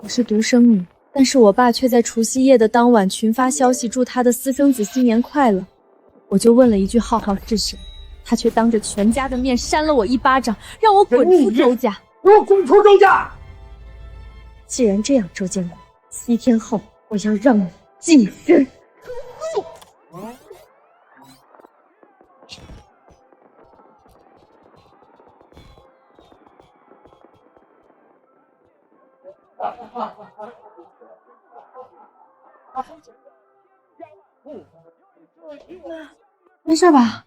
我是独生女，但是我爸却在除夕夜的当晚群发消息祝他的私生子新年快乐。我就问了一句浩浩是谁，他却当着全家的面扇了我一巴掌，让我滚出周家。给我滚出周家！既然这样，周建国，7天后我要让你净身出户。没事吧？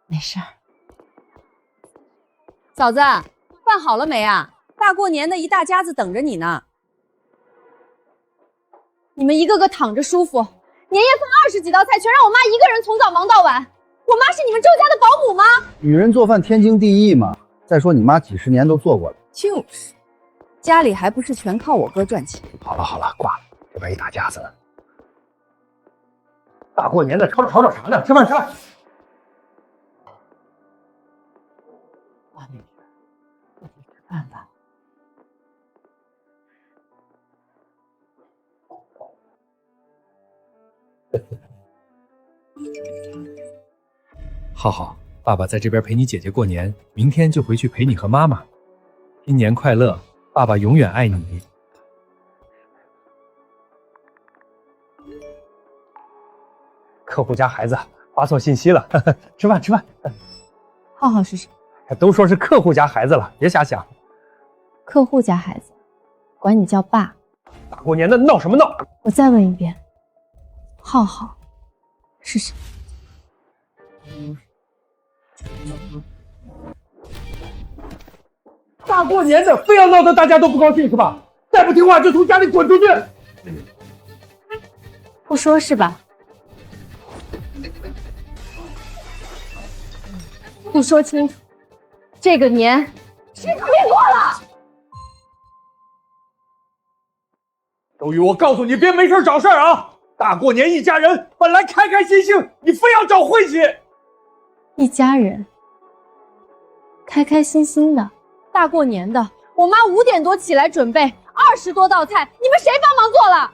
没事儿。嫂子，饭好了没啊？大过年的，一大家子等着你呢。你们一个个躺着舒服，年夜饭20几道菜全让我妈一个人从早忙到晚。我妈是你们周家的保姆吗？女人做饭天经地义嘛。再说你妈几十年都做过了。就是，家里还不是全靠我哥赚钱。好了好了，挂了，这边一大家子呢。大过年的吵吵啥呢？吃饭吃饭。妈咪，快去吃饭吧。浩浩，爸爸在这边陪你姐姐过年，明天就回去陪你和妈妈。新年快乐，爸爸永远爱你。客户家孩子发错信息了，吃饭吃饭。浩浩是谁？都说是客户家孩子了，别瞎想。客户家孩子，管你叫爸。大过年的闹什么闹？我再问一遍，浩浩是谁？大过年的非要闹得大家都不高兴是吧？再不听话就从家里滚出去！不说是吧？不说清楚，这个年谁都别过了！周宇，我告诉你，别没事找事儿啊！大过年一家人本来开开心心，你非要找晦气。一家人开开心心的，大过年的，我妈5点多起来准备20多道菜，你们谁帮忙做了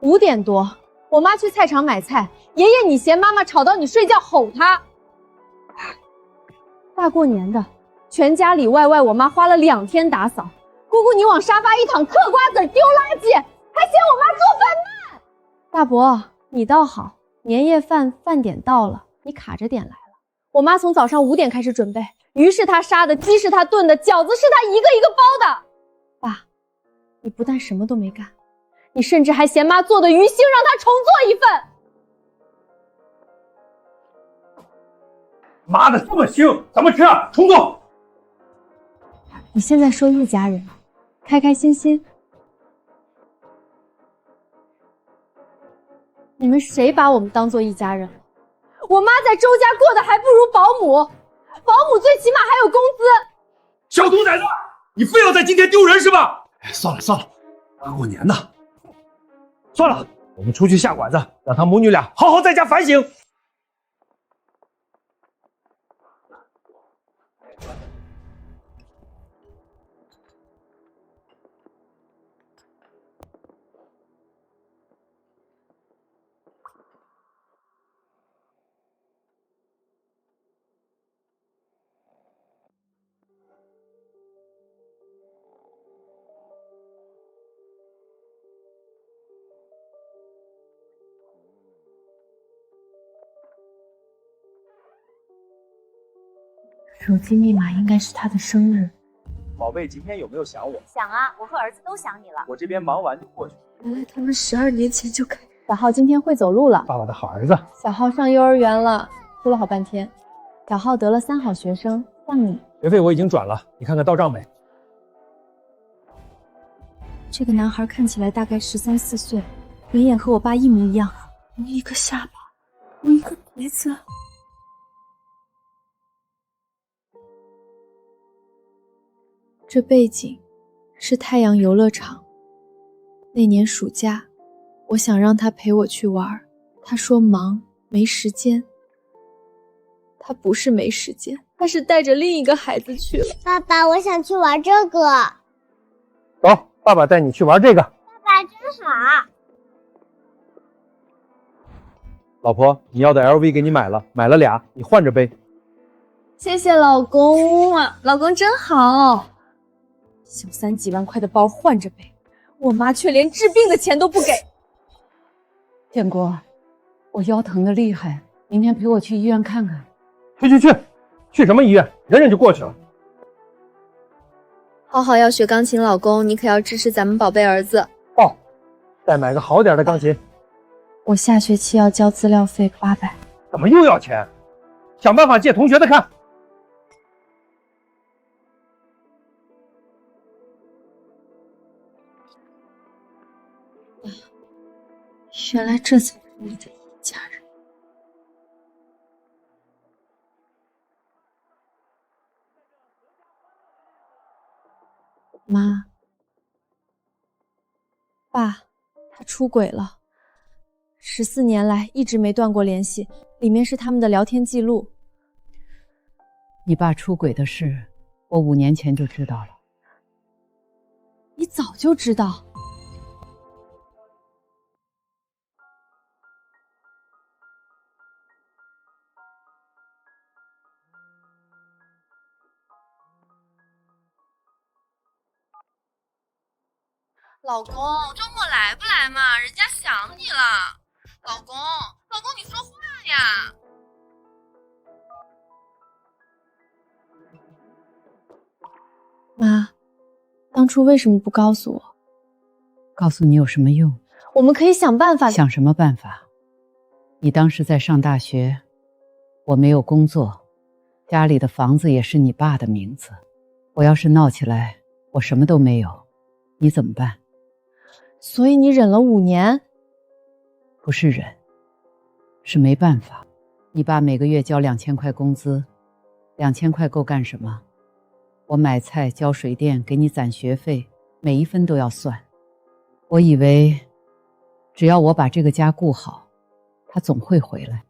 ？5点多，我妈去菜场买菜，爷爷你嫌妈妈吵到你睡觉，吼她。大过年的，全家里外外，我妈花了2天打扫。姑姑你往沙发一躺，嗑瓜子丢垃圾，还嫌我妈做饭慢。大伯，你倒好，年夜饭饭点到了，你卡着点来了。我妈从早上5点开始准备，鱼是她杀的，鸡是她炖的，饺子是她一个一个包的。爸，你不但什么都没干，你甚至还嫌妈做的鱼腥，让她重做一份。妈的，这么腥，怎么吃啊？重做。你现在说一家人，开开心心，你们谁把我们当做一家人了？我妈在周家过得还不如保姆，保姆最起码还有工资。小兔崽子，你非要在今天丢人是吧？算了算了，大过年的，算了，我们出去下馆子，让他母女俩好好在家反省。手机密码应该是他的生日。宝贝，今天有没有想我？想啊，我和儿子都想你了。我这边忙完就过去。原来他们12年前就开。小浩今天会走路了。爸爸的好儿子。小浩上幼儿园了，哭了好半天。小浩得了3好学生，像你。学费我已经转了，你看看到账没？这个男孩看起来大概13、14岁，人眼和我爸一模一样，同一个下巴，同一个鼻子。这背景是太阳游乐场。那年暑假，我想让他陪我去玩，他说忙，没时间。他不是没时间，他是带着另一个孩子去了。爸爸，我想去玩这个。走，爸爸带你去玩这个。爸爸真好。老婆，你要的 LV 给你买了，买了俩，你换着背。谢谢老公啊，老公真好。小三几万块的包换着背，我妈却连治病的钱都不给。建国，我腰疼的厉害，明天陪我去医院看看。去什么医院？忍忍就过去了。浩浩要学钢琴，老公你可要支持咱们宝贝儿子。哦，再买个好点的钢琴。我下学期要交资料费800。怎么又要钱？想办法借同学的看。原来这才是你的一家人。妈，爸，他出轨了，14年来一直没断过联系，里面是他们的聊天记录。你爸出轨的事，我5年前就知道了。你早就知道？老公，周末来不来嘛？人家想你了。老公，你说话呀！妈，当初为什么不告诉我？告诉你有什么用？我们可以想办法。想什么办法？你当时在上大学，我没有工作，家里的房子也是你爸的名字。我要是闹起来，我什么都没有，你怎么办？所以你忍了5年？不是忍，是没办法。你爸每个月交2000块工资，2000块够干什么？我买菜、交水电，给你攒学费，每一分都要算。我以为只要我把这个家顾好，他总会回来。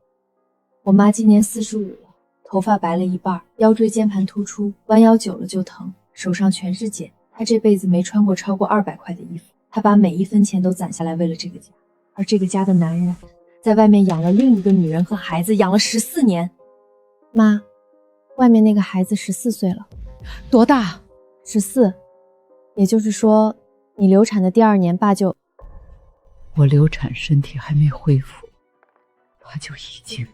我妈今年45了，头发白了一半，腰椎间盘突出，弯腰久了就疼，手上全是茧。她这辈子没穿过超过200块的衣服，她把每一分钱都攒下来为了这个家。而这个家的男人在外面养了另一个女人和孩子，养了14年。妈，外面那个孩子14岁了。多大？14。也就是说，你流产的第2年，爸就……我流产，身体还没恢复，他就已经……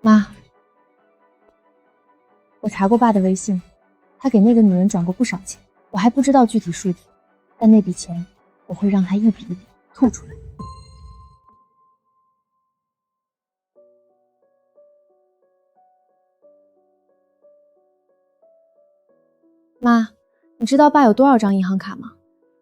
妈，我查过爸的微信，他给那个女人转过不少钱，我还不知道具体数字，但那笔钱我会让他一笔一笔吐出来。妈，你知道爸有多少张银行卡吗？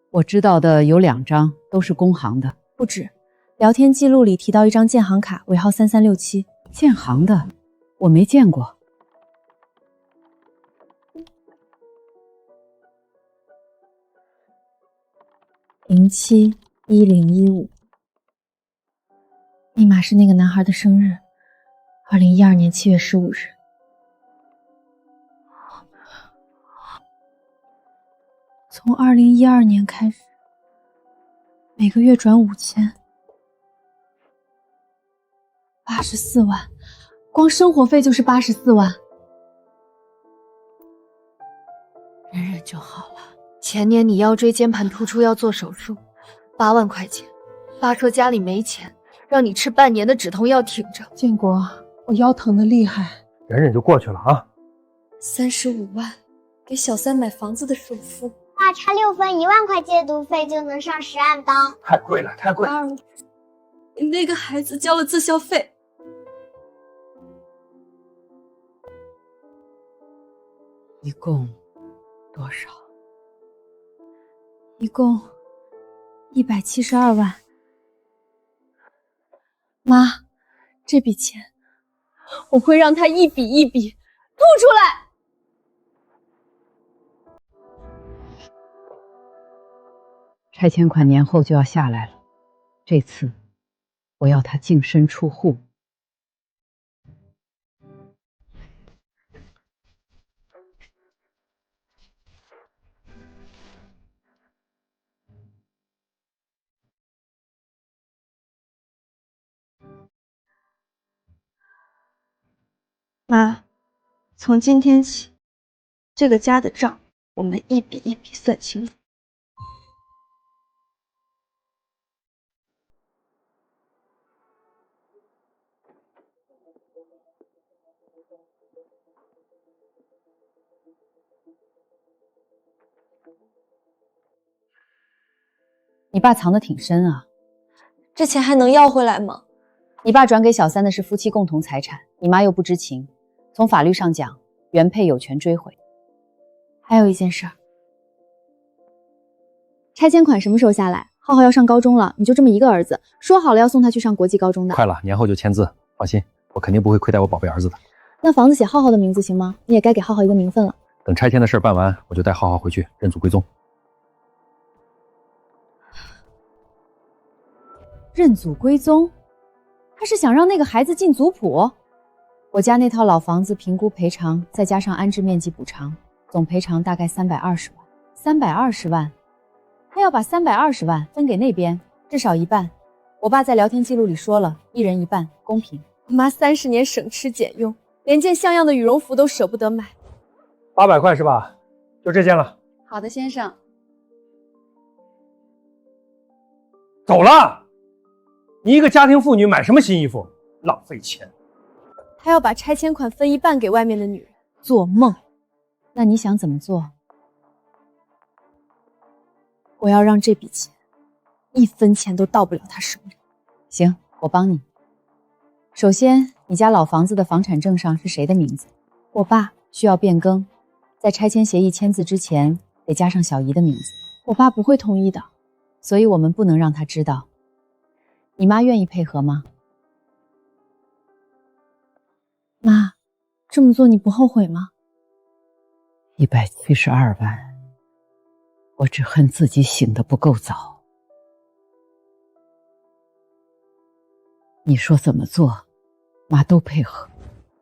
我知道的有2张，都是工行的。不止，聊天记录里提到一张建行卡，尾号3367。建行的，我没见过。071015，密码是那个男孩的生日，2012年7月15日。从2012年开始，每个月转5000。84万，光生活费就是84万。忍忍就好了。前年你腰椎间盘突出要做手术，8万块钱，爸说家里没钱，让你吃半年的止痛药挺着。建国，我腰疼的厉害。忍忍就过去了啊。35万，给小三买房子的首付。爸差6分，1万块戒毒费就能上10万刀。太贵了，太贵了。给那个孩子交了自校费。一共多少？一共172万。妈，这笔钱我会让他一笔一笔吐出来。拆迁款年后就要下来了，这次我要他净身出户。妈，从今天起，这个家的账我们一笔一笔算清楚。你爸藏得挺深啊，这钱还能要回来吗？你爸转给小三的是夫妻共同财产，你妈又不知情，从法律上讲，原配有权追回。还有一件事儿，拆迁款什么时候下来？浩浩要上高中了，你就这么一个儿子，说好了要送他去上国际高中的。快了，年后就签字，放心，我肯定不会亏待我宝贝儿子的。那房子写浩浩的名字行吗？你也该给浩浩一个名分了。等拆迁的事儿办完，我就带浩浩回去认祖归宗。认祖归宗？他是想让那个孩子进族谱？我家那套老房子评估赔偿，再加上安置面积补偿，总赔偿大概320万。320万，他要把320万分给那边，至少一半。我爸在聊天记录里说了，一人一半，公平。我妈30年省吃俭用，连件像样的羽绒服都舍不得买。800块是吧？就这件了。好的，先生。走了。你一个家庭妇女买什么新衣服？浪费钱。他要把拆迁款分一半给外面的女人，做梦。那你想怎么做？我要让这笔钱1分钱都到不了他手里。行，我帮你。首先，你家老房子的房产证上是谁的名字？我爸。需要变更，在拆迁协议签字之前得加上小姨的名字。我爸不会同意的，所以我们不能让他知道。你妈愿意配合吗？妈，这么做你不后悔吗？172万，我只恨自己醒得不够早。你说怎么做，妈都配合。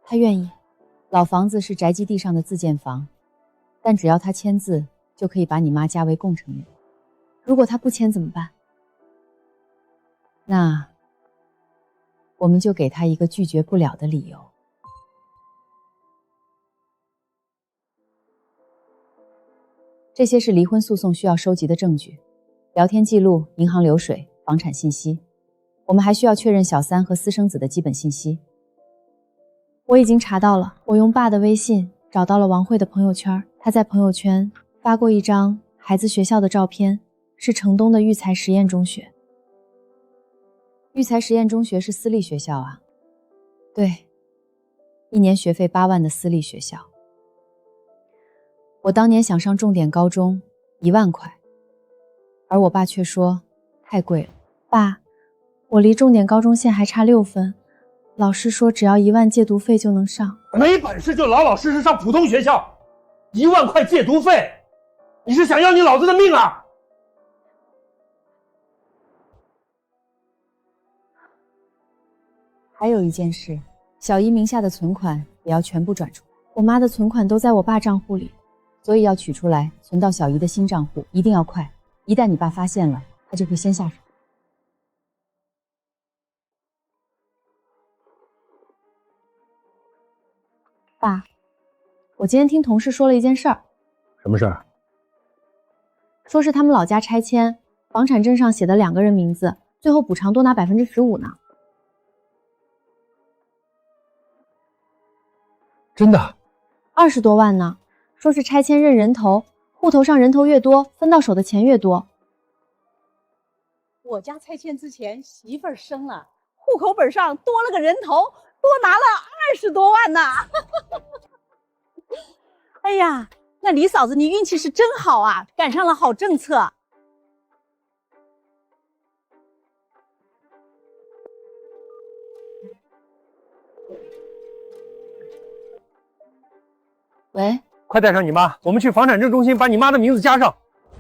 他愿意。老房子是宅基地上的自建房，但只要他签字，就可以把你妈加为共成员。如果他不签怎么办？那我们就给他一个拒绝不了的理由。这些是离婚诉讼需要收集的证据，聊天记录、银行流水、房产信息。我们还需要确认小三和私生子的基本信息。我已经查到了，我用爸的微信找到了王慧的朋友圈，他在朋友圈发过一张孩子学校的照片，是城东的育才实验中学。育才实验中学是私立学校啊？对，1年学费8万的私立学校。我当年想上重点高中，1万块，而我爸却说太贵了。爸，我离重点高中线还差6分，老师说只要1万借读费就能上。没本事就老老实实上普通学校，1万块借读费，你是想要你老子的命啊？还有一件事，小姨名下的存款也要全部转出来。我妈的存款都在我爸账户里，所以要取出来存到小姨的新账户，一定要快。一旦你爸发现了，他就会先下手。爸，我今天听同事说了一件事儿。什么事儿？说是他们老家拆迁，房产证上写的2个人名字，最后补偿多拿15%呢。真的？20多万呢，说是拆迁认人头，户头上人头越多，分到手的钱越多。我家拆迁之前媳妇儿生了，户口本上多了个人头，多拿了20多万呢。哎呀，那李嫂子你运气是真好啊，赶上了好政策。喂，快带上你妈，我们去房产证中心把你妈的名字加上。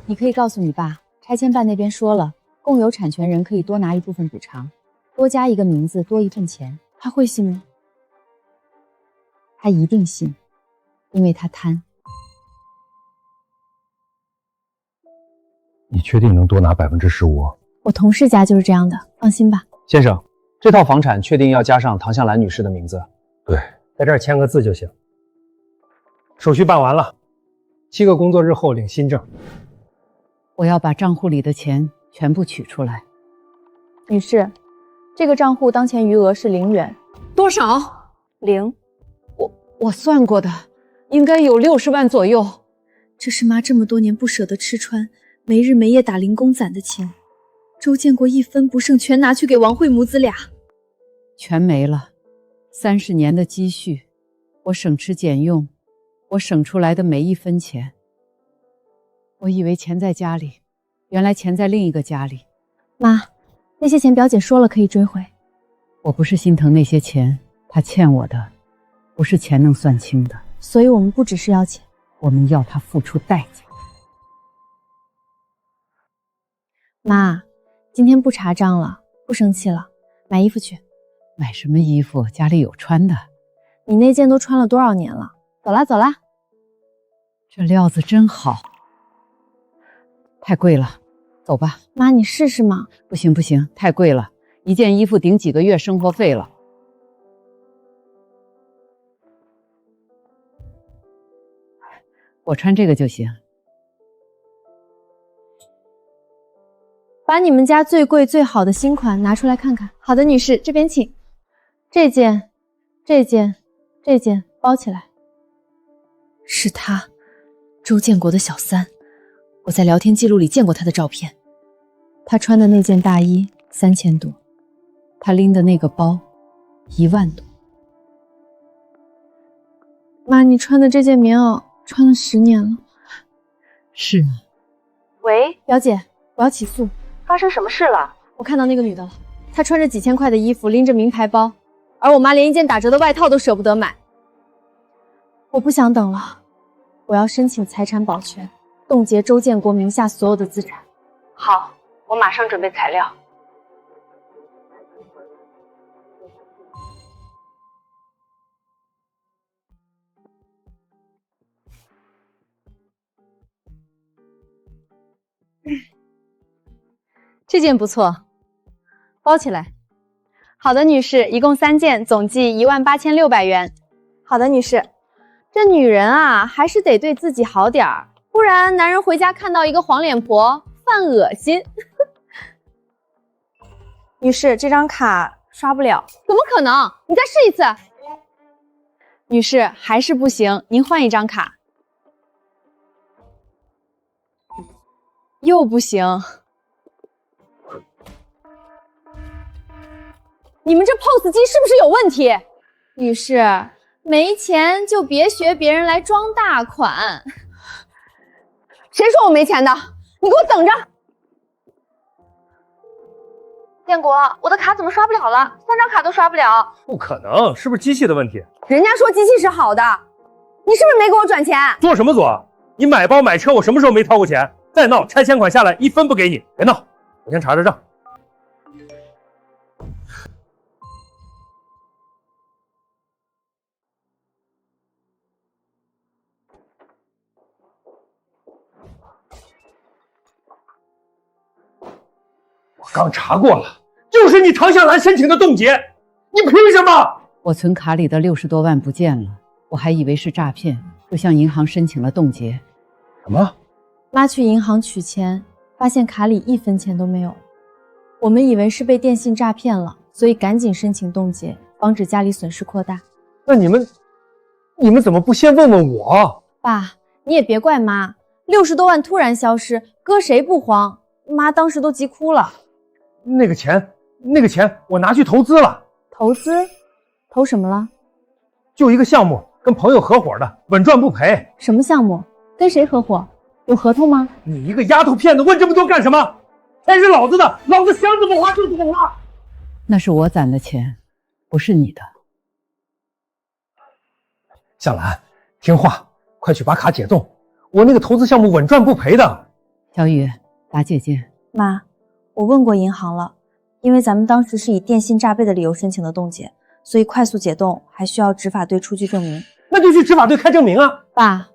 你可以告诉你爸，拆迁办那边说了，共有产权人可以多拿一部分补偿，多加一个名字，多一份钱。他会信吗？他一定信，因为他贪。你确定能多拿15%？我同事家就是这样的，放心吧。先生，这套房产确定要加上唐香兰女士的名字？对，在这儿签个字就行。手续办完了，7个工作日后领新证。我要把账户里的钱全部取出来。女士，这个账户当前余额是0元。多少？0。我算过的，应该有60万左右。这是妈这么多年不舍得吃穿，没日没夜打零工攒的钱，周建国一分不剩，全拿去给王慧母子俩，全没了。30年的积蓄，我省吃俭用，我省出来的每一分钱。我以为钱在家里，原来钱在另一个家里。妈，那些钱表姐说了可以追回。我不是心疼那些钱，她欠我的不是钱能算清的。所以我们不只是要钱，我们要她付出代价。妈，今天不查账了，不生气了，买衣服去。买什么衣服？家里有穿的。你那件都穿了多少年了？走啦走啦。这料子真好。太贵了，走吧。妈，你试试嘛。不行不行，太贵了，一件衣服顶几个月生活费了。我穿这个就行。把你们家最贵最好的新款拿出来看看。好的，女士，这边请。这件包起来。是他，周建国的小三。我在聊天记录里见过他的照片。他穿的那件大衣3000多，他拎的那个包1万多。妈，你穿的这件棉袄穿了10年了。是啊。喂，表姐，我要起诉。发生什么事了？我看到那个女的了，她穿着几千块的衣服，拎着名牌包，而我妈连一件打折的外套都舍不得买。我不想等了，我要申请财产保全，冻结周建国名下所有的资产。好，我马上准备材料。这件不错，包起来。好的，女士，一共3件，总计18600元。好的，女士。这女人啊，还是得对自己好点儿，不然男人回家看到一个黄脸婆，犯恶心。女士，这张卡刷不了。怎么可能？你再试一次。女士，还是不行，您换一张卡。又不行。你们这 POS 机是不是有问题？女士，没钱就别学别人来装大款。谁说我没钱的？你给我等着！建国，我的卡怎么刷不了了？3张卡都刷不了。不可能，是不是机器的问题？人家说机器是好的，你是不是没给我转钱？做什么做？你买包买车，我什么时候没掏过钱？再闹，拆迁款下来1分不给你！别闹，我先查查账。刚查过了，就是你唐向兰申请的冻结，你凭什么？我存卡里的60多万不见了，我还以为是诈骗，就向银行申请了冻结。什么？妈去银行取钱，发现卡里1分钱都没有。我们以为是被电信诈骗了，所以赶紧申请冻结，防止家里损失扩大。那你们怎么不先问问我？爸，你也别怪妈，60多万突然消失，搁谁不慌？妈当时都急哭了。那个钱我拿去投资了。投资？投什么了？就一个项目，跟朋友合伙的，稳赚不赔。什么项目？跟谁合伙？有合同吗？你一个丫头片子问这么多干什么？钱是老子的，老子想怎么花就怎么花。那是我攒的钱，不是你的。向兰，听话，快去把卡解冻。我那个投资项目稳赚不赔的。小雨，打姐姐。妈，我问过银行了，因为咱们当时是以电信诈备的理由申请的冻结，所以快速解冻还需要执法队出具证明。那就去执法队开证明啊。爸，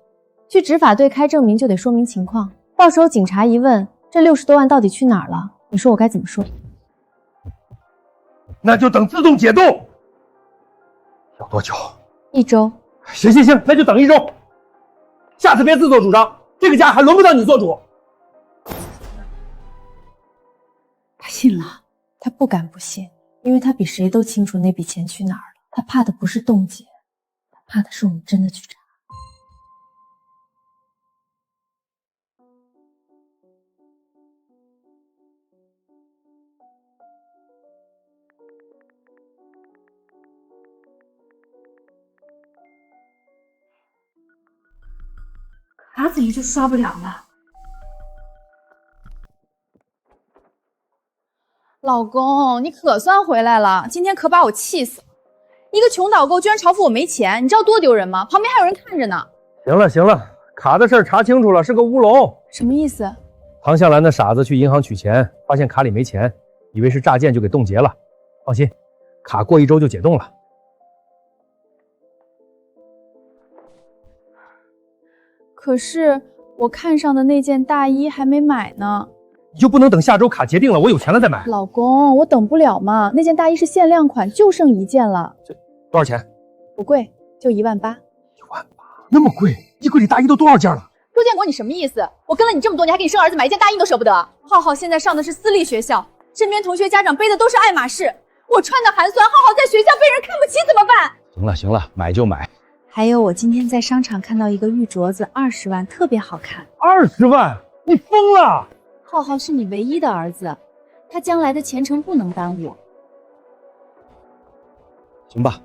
去执法队开证明就得说明情况，到时候警察一问，这60多万到底去哪儿了？你说我该怎么说？那就等自动解冻。要多久？ 1周。行，那就等1周。下次别自作主张，这个家还轮不到你做主。他信了，他不敢不信，因为他比谁都清楚那笔钱去哪儿了。他怕的不是冻结，他怕的是我们真的去查。卡怎么就刷不了了？老公，你可算回来了，今天可把我气死了。一个穷导购居然嘲讽我没钱，你知道多丢人吗？旁边还有人看着呢。行了，卡的事儿查清楚了，是个乌龙。什么意思？唐向兰的傻子去银行取钱，发现卡里没钱，以为是诈骗就给冻结了。放心，卡过1周就解冻了。可是我看上的那件大衣还没买呢。你就不能等下周卡结定了，我有钱了再买？老公，我等不了嘛，那件大衣是限量款，就剩1件了。这多少钱？不贵，就18000。18000，那么贵？衣柜里大衣都多少件了？周建国，你什么意思？我跟了你这么多年，还给你生儿子买一件大衣都舍不得。浩浩现在上的是私立学校，身边同学家长背的都是爱马仕，我穿的寒酸，浩浩在学校被人看不起怎么办？行了，买就买。还有，我今天在商场看到一个玉镯子，20万，特别好看。20万？你疯了！浩浩是你唯一的儿子，他将来的前程不能耽误。行吧，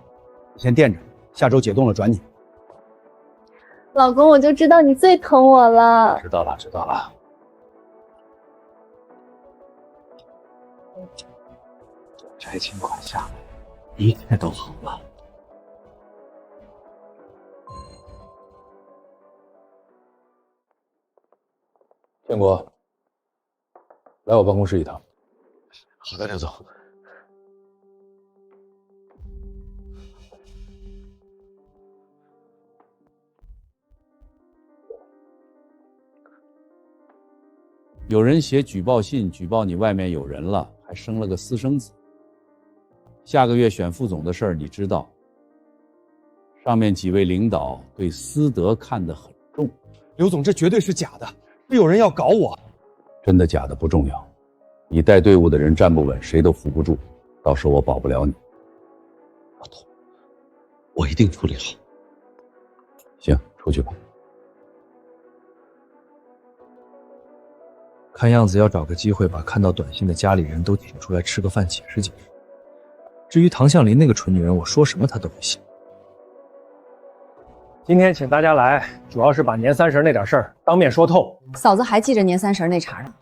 你先垫着，下周解冻了转你。老公，我就知道你最疼我了。知道了。拆迁款下来，一切都好了。建国，来我办公室一趟。好的，刘总。有人写举报信举报你外面有人了，还生了个私生子。下个月选副总的事儿你知道，上面几位领导对私德看得很重。刘总，这绝对是假的，是有人要搞我。真的假的不重要，你带队伍的人站不稳，谁都扶不住，到时候我保不了你。我一定处理好。行，出去吧。看样子要找个机会把看到短信的家里人都请出来吃个饭解释解释。至于唐向林那个蠢女人，我说什么她都不信。今天请大家来，主要是把年30那点事儿当面说透。嫂子还记着年30那茬呢，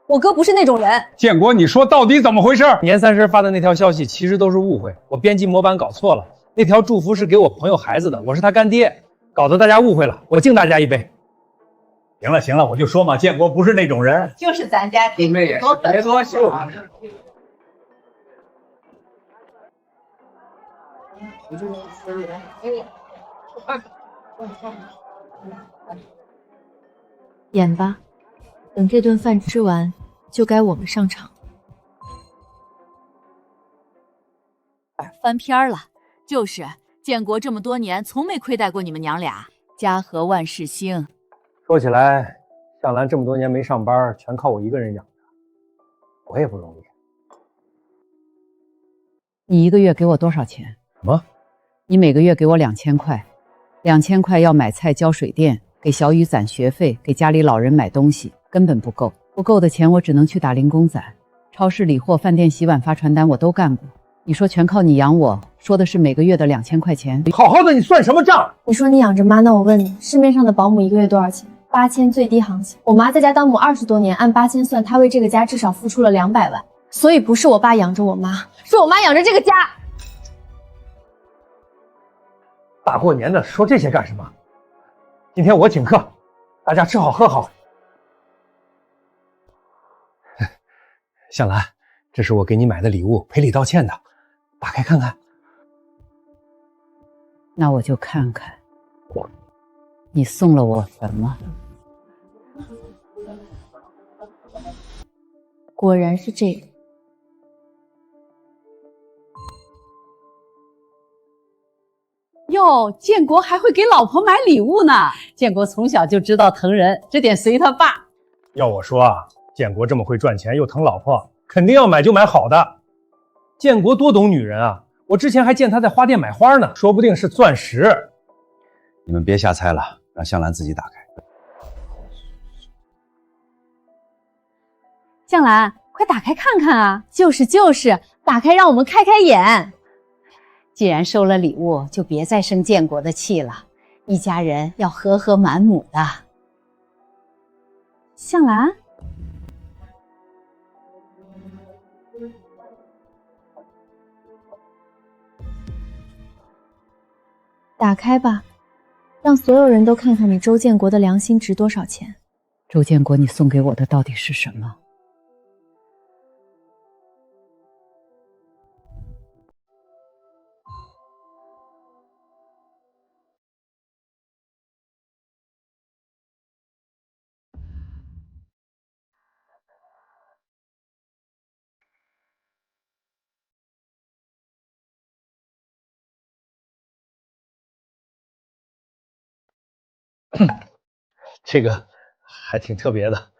我哥不是那种人。建国，你说到底怎么回事？年30发的那条消息其实都是误会，我编辑模板搞错了，那条祝福是给我朋友孩子的，我是他干爹，搞得大家误会了，我敬大家一杯。行了，我就说嘛，建国不是那种人，就是咱家的，别多说。演吧，等这顿饭吃完，就该我们上场。翻篇了，就是建国这么多年从没亏待过你们娘俩，家和万事兴。说起来，向兰这么多年没上班，全靠我一个人养着，我也不容易。你1个月给我多少钱？什么？你每个月给我2000块，2000块要买菜、交水电，给小雨攒学费，给家里老人买东西，根本不够。不够的钱我只能去打零工攒，超市理货、饭店洗碗、发传单我都干过。你说全靠你养我，说的是每个月的2000块钱。好好的，你算什么账？你说你养着妈，那我问你，市面上的保姆1个月多少钱？8000最低行情。我妈在家当母20多年，按8000算，她为这个家至少付出了200万。所以不是我爸养着我妈，是我妈养着这个家。大过年的说这些干什么？今天我请客，大家吃好喝好。向兰，这是我给你买的礼物，赔礼道歉的，打开看看。那我就看看你送了我什么。果然是这个。哟，哦，建国还会给老婆买礼物呢。建国从小就知道疼人，这点随他爸。要我说啊，建国这么会赚钱又疼老婆，肯定要买就买好的。建国多懂女人啊！我之前还见他在花店买花呢，说不定是钻石。你们别瞎猜了，让向兰自己打开。向兰，快打开看看啊！就是，打开让我们开开眼。既然收了礼物，就别再生建国的气了。一家人要和和满母的。向兰，打开吧，让所有人都看看你周建国的良心值多少钱。周建国，你送给我的到底是什么？这个还挺特别的，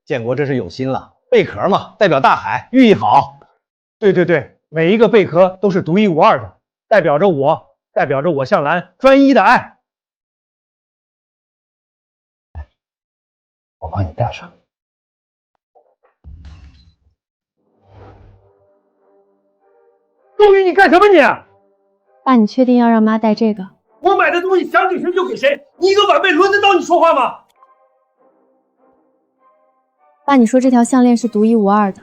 建国这是有心了。贝壳嘛，代表大海，寓意好。对对对，每一个贝壳都是独一无二的，代表着我向兰专一的爱。我帮你戴上。周瑜，你干什么你？爸，你确定要让妈戴这个？我买的东西想给谁就给谁，你一个晚辈轮得到你说话吗？爸，你说这条项链是独一无二的。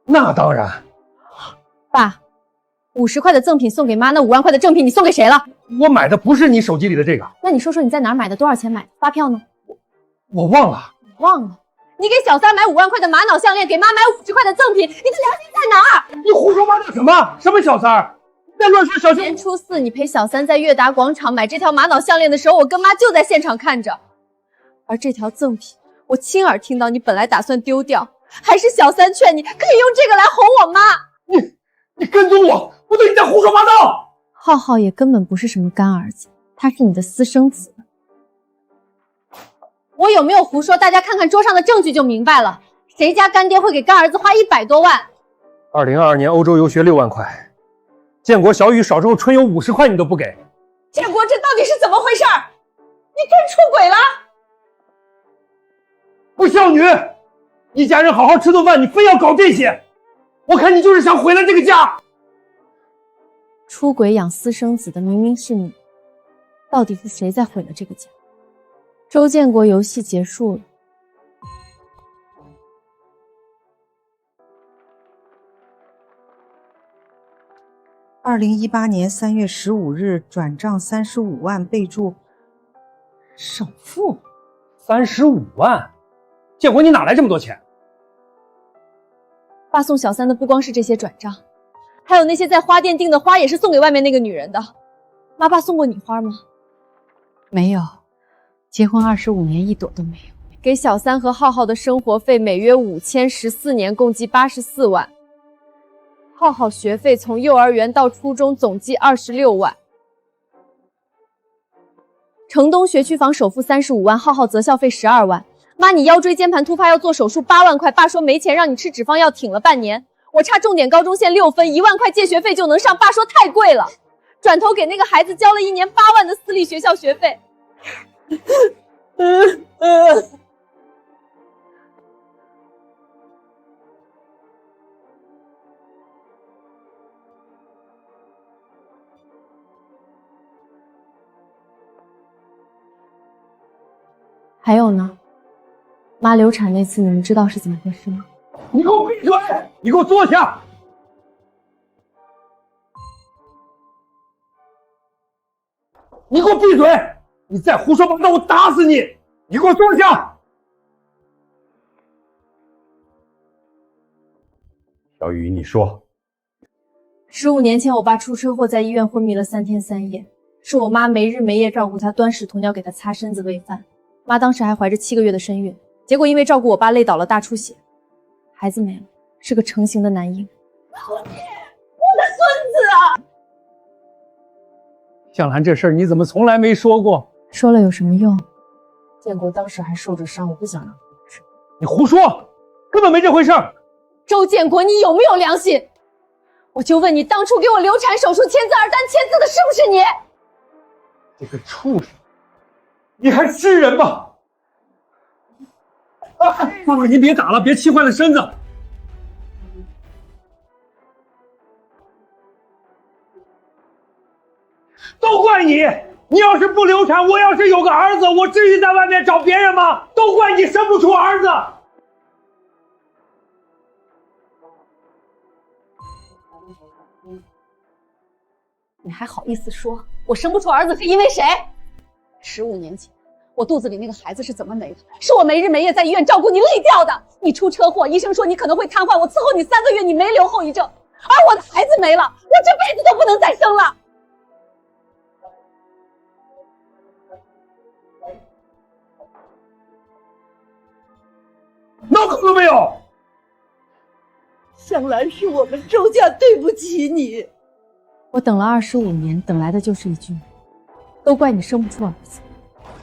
那当然。爸，50块的赠品送给妈，那5万块的正品你送给谁了？我买的不是你手机里的这个。那你说说你在哪儿买的，多少钱买的？发票呢？我忘了。忘了？你给小三买5万块的玛瑙项链，给妈买50块的赠品，你的良心在哪儿？你胡说八道什么？什么小三儿？在乱说小心！年初4，你陪小三在悦达广场买这条玛瑙项链的时候，我跟妈就在现场看着。而这条赠品，我亲耳听到你本来打算丢掉，还是小三劝你可以用这个来哄我妈。你跟踪我，我对你在胡说八道。浩浩也根本不是什么干儿子，他是你的私生子。我有没有胡说？大家看看桌上的证据就明白了。谁家干爹会给干儿子花100多万？2022年欧洲游学6万块。建国小雨少之后春游50块你都不给，建国这到底是怎么回事？你真出轨了？不孝女！一家人好好吃顿饭，你非要搞这些，我看你就是想毁了这个家。出轨养私生子的明明是你，到底是谁在毁了这个家？周建国游戏结束了。2018年3月15日转账35万，备注首付。35万？建国，你哪来这么多钱？爸送小三的不光是这些转账，还有那些在花店订的花也是送给外面那个女人的。妈，爸送过你花吗？没有，结婚25年1朵都没有。给小三和浩浩的生活费每月5000，14年共计84万。浩浩学费从幼儿园到初中总计26万。城东学区房首付35万，浩浩择校费12万。妈，你腰椎间盘突发要做手术8万块，爸说没钱让你吃脂肪药，挺了半年。我差重点高中线6分，1万块借学费就能上，爸说太贵了。转头给那个孩子交了1年8万的私立学校学费。还有呢，妈流产那次，你们知道是怎么回事吗？你给我闭嘴！你给我坐下！你给我闭嘴！你再胡说八道，我打死你！你给我坐下！小雨，你说，15年前我爸出车祸，在医院昏迷了3天3夜，是我妈没日没夜照顾他，端屎鸵鸟给他擦身子喂饭。妈当时还怀着7个月的身孕，结果因为照顾我爸累倒了，大出血，孩子没了，是个成型的男婴。我的孙子啊！向兰，这事儿你怎么从来没说过？说了有什么用？建国当时还受着伤，我不想让他有事。你胡说，根本没这回事儿。周建国，你有没有良心？我就问你，当初给我流产手术签字2单签字的是不是你？这个畜生，你还是人吗？妈妈，您别打了，别气坏了身子。都怪你！你要是不流产，我要是有个儿子，我至于在外面找别人吗？都怪你生不出儿子！你还好意思说我生不出儿子是因为谁？15年前，我肚子里那个孩子是怎么没的？是我没日没夜在医院照顾你累掉的。你出车祸，医生说你可能会瘫痪，我伺候你3个月，你没留后遗症，而我的孩子没了，我这辈子都不能再生了。闹够了没有？向兰，是我们周家对不起你。我等了25年，等来的就是一句，都怪你生不出儿子。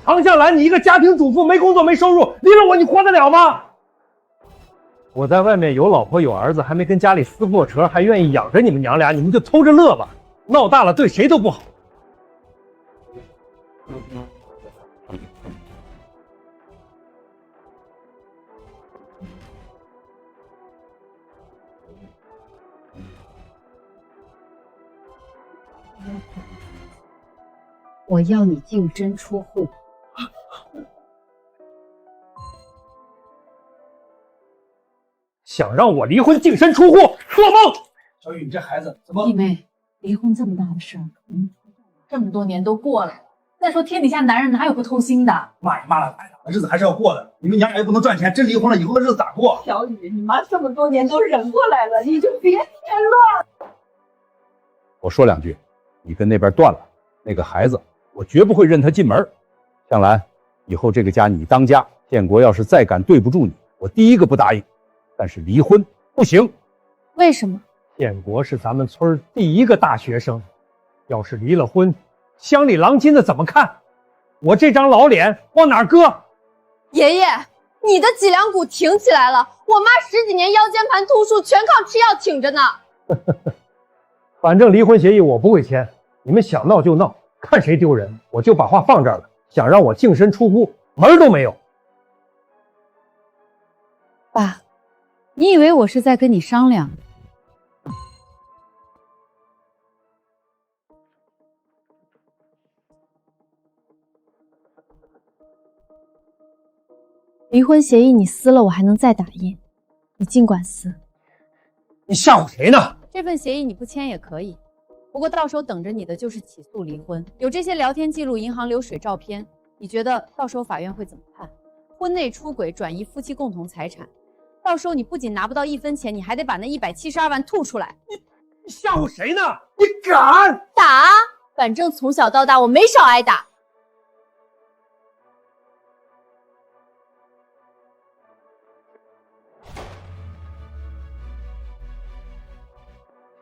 唐向兰，你一个家庭主妇，没工作没收入，离了我你活得了吗？我在外面有老婆有儿子，还没跟家里撕破扯，还愿意养着你们娘俩，你们就偷着乐吧，闹大了对谁都不好。我要你净身出户。想让我离婚净身出户，做梦！小雨，你这孩子怎么？弟妹，离婚这么大的事儿，这么多年都过来了。再说天底下男人哪有不偷腥的？骂也骂了，挨打的日子还是要过的。你们娘俩又不能赚钱，真离婚了，以后的日子咋过？小雨，你妈这么多年都忍过来了，你就别添乱。我说2句，你跟那边断了，那个孩子我绝不会认他进门。向兰，以后这个家你当家，建国要是再敢对不住你，我第一个不答应。但是离婚不行。为什么？建国是咱们村第一个大学生，要是离了婚，乡里郎亲的怎么看？我这张老脸往哪搁？爷爷，你的脊梁骨挺起来了，我妈10几年腰间盘突出，全靠吃药挺着呢。反正离婚协议我不会签，你们想闹就闹，看谁丢人，我就把话放这儿了。想让我净身出户，门都没有。爸，你以为我是在跟你商量？离婚协议你撕了，我还能再打印，你尽管撕。你吓唬谁呢？这份协议你不签也可以，不过到时候等着你的就是起诉离婚。有这些聊天记录、银行流水、照片，你觉得到时候法院会怎么判？婚内出轨转移夫妻共同财产，到时候你不仅拿不到1分钱，你还得把那172万吐出来。你吓唬谁呢？你敢打？反正从小到大我没少挨打。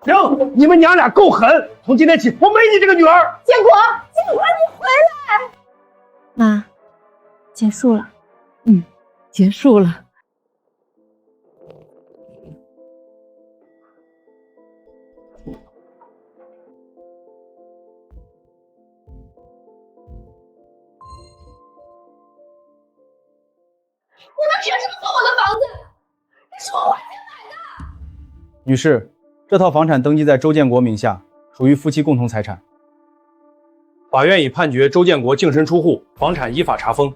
行，你们娘俩够狠！从今天起，我没你这个女儿。建国，建国，你回来！妈，结束了。结束了。你们凭什么送我的房子？这是我花钱买的。女士，这套房产登记在周建国名下，属于夫妻共同财产。法院已判决周建国净身出户，房产依法查封。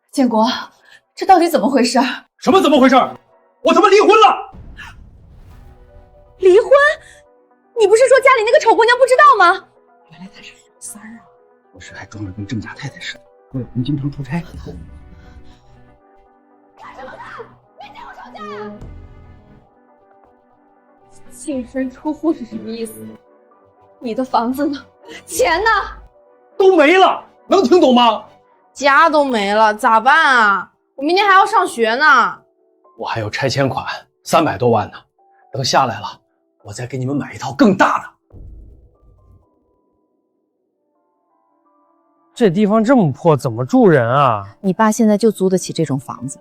建国，这到底怎么回事？什么怎么回事？我他妈离婚了！离婚？你不是说家里那个丑姑娘不知道吗？原来她是小三儿啊！不是，还装着跟郑家太太似的，为了红经常出差。干什么呢？别见我吵架呀！净身出户是什么意思？你的房子呢？钱呢？都没了，能听懂吗？家都没了，咋办啊？我明天还要上学呢。我还有拆迁款300多万呢，等下来了，我再给你们买一套更大的。这地方这么破，怎么住人啊？你爸现在就租得起这种房子。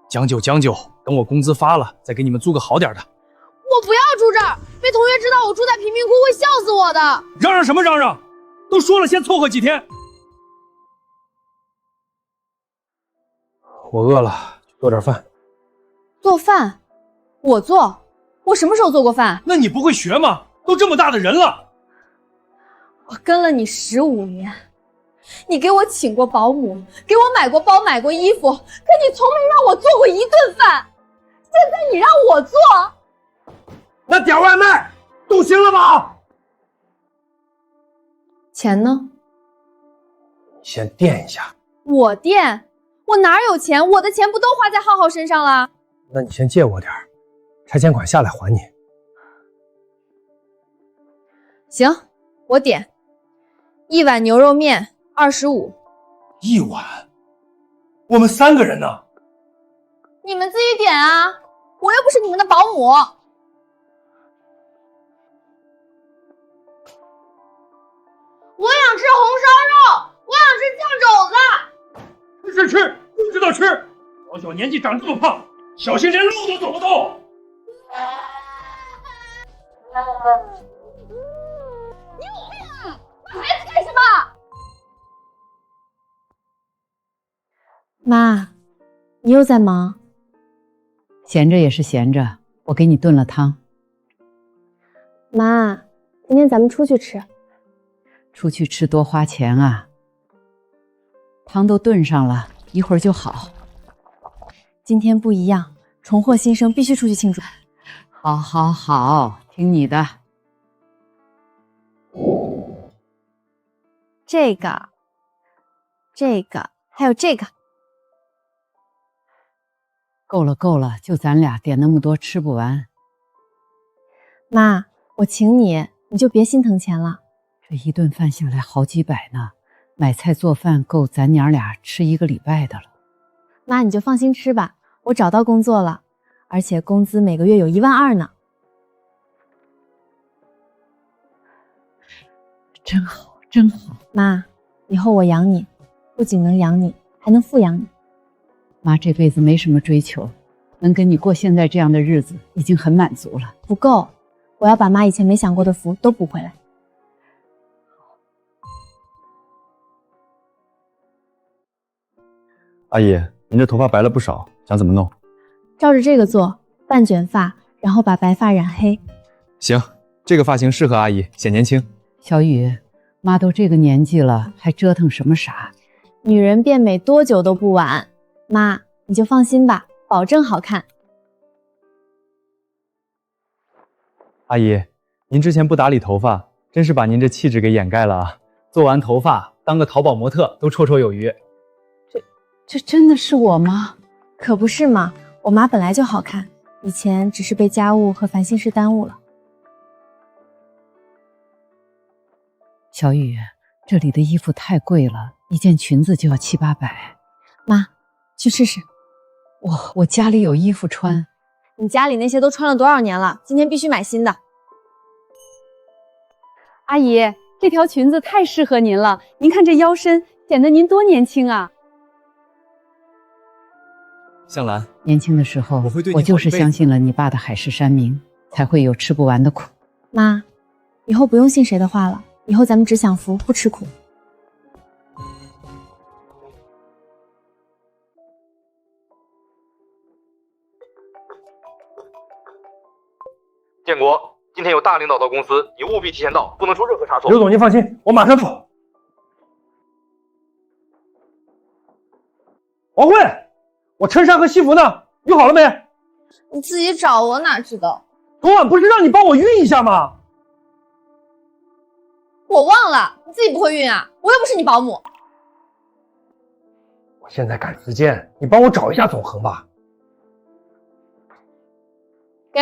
将就将就，等我工资发了，再给你们租个好点的。我不要住这儿，被同学知道我住在贫民窟会笑死我的。嚷嚷什么嚷嚷？都说了，先凑合几天。我饿了，去做点饭。做饭？我做？我什么时候做过饭？那你不会学吗？都这么大的人了。我跟了你15年，你给我请过保姆，给我买过包，买过衣服，可你从没让我做过一顿饭。现在你让我做，那点外卖都行了吧？钱呢？先垫一下。我垫？我哪有钱？我的钱不都花在浩浩身上了？那你先借我点儿，拆迁款下来还你。行，我点1碗牛肉面25。1碗？我们3个人呢？你们自己点啊，我又不是你们的保姆。我想吃红烧肉，我想吃酱肘子。吃，不知道吃。小年纪长这么胖，小心连路都走不动。你有病啊！骂孩子干什么？妈，你又在忙？闲着也是闲着，我给你炖了汤。妈，今天咱们出去吃。出去吃多花钱啊。汤都炖上了，一会儿就好。今天不一样，重获新生，必须出去庆祝。好，好，好，听你的。这个，还有这个。够了，够了，就咱俩点那么多吃不完。妈，我请你，你就别心疼钱了。这一顿饭下来好几百呢，买菜做饭够咱娘俩吃1个礼拜的了。妈，你就放心吃吧，我找到工作了，而且工资每个月有1.2万呢。真好，真好。妈，以后我养你，不仅能养你，还能富养你。妈这辈子没什么追求，能跟你过现在这样的日子已经很满足了。不够，我要把妈以前没享过的福都补回来。阿姨，您这头发白了不少，想怎么弄？照着这个做，半卷发，然后把白发染黑。行，这个发型适合阿姨，显年轻。小雨，妈都这个年纪了，还折腾什么傻？女人变美多久都不晚。妈，你就放心吧，保证好看。阿姨，您之前不打理头发，真是把您这气质给掩盖了啊！做完头发，当个淘宝模特都绰绰有余。这真的是我吗？可不是嘛，我妈本来就好看，以前只是被家务和烦心事耽误了。小雨，这里的衣服太贵了，一件裙子就要700-800。妈，去试试。我家里有衣服穿。你家里那些都穿了多少年了？今天必须买新的。阿姨，这条裙子太适合您了，您看这腰身，显得您多年轻啊。向兰，年轻的时候我就是相信了你爸的海誓山盟，才会有吃不完的苦。妈，以后不用信谁的话了，以后咱们只享福不吃苦。建国，今天有大领导到公司，你务必提前到，不能出任何差错。刘总，您放心，我马上到。王慧，我衬衫和西服呢？熨好了没？你自己找，我哪知道？昨晚不是让你帮我熨一下吗？我忘了，你自己不会熨啊？我又不是你保姆。我现在赶时间，你帮我找一下总恒吧。给。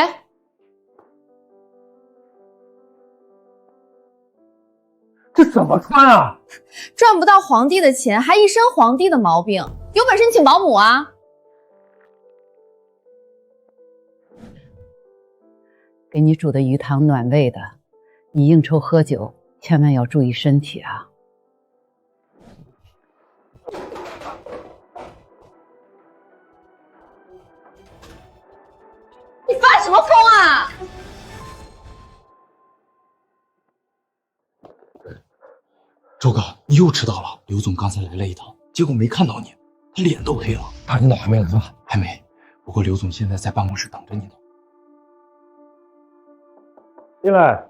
这怎么穿啊？赚不到皇帝的钱，还一身皇帝的毛病，有本事你请保姆啊！给你煮的鱼汤暖胃的，你应酬喝酒千万要注意身体啊。你发什么疯啊？周哥，你又迟到了。刘总刚才来了一趟，结果没看到你，他脸都黑了。大领导还没来吧？还没。不过刘总现在在办公室等着你呢。进来。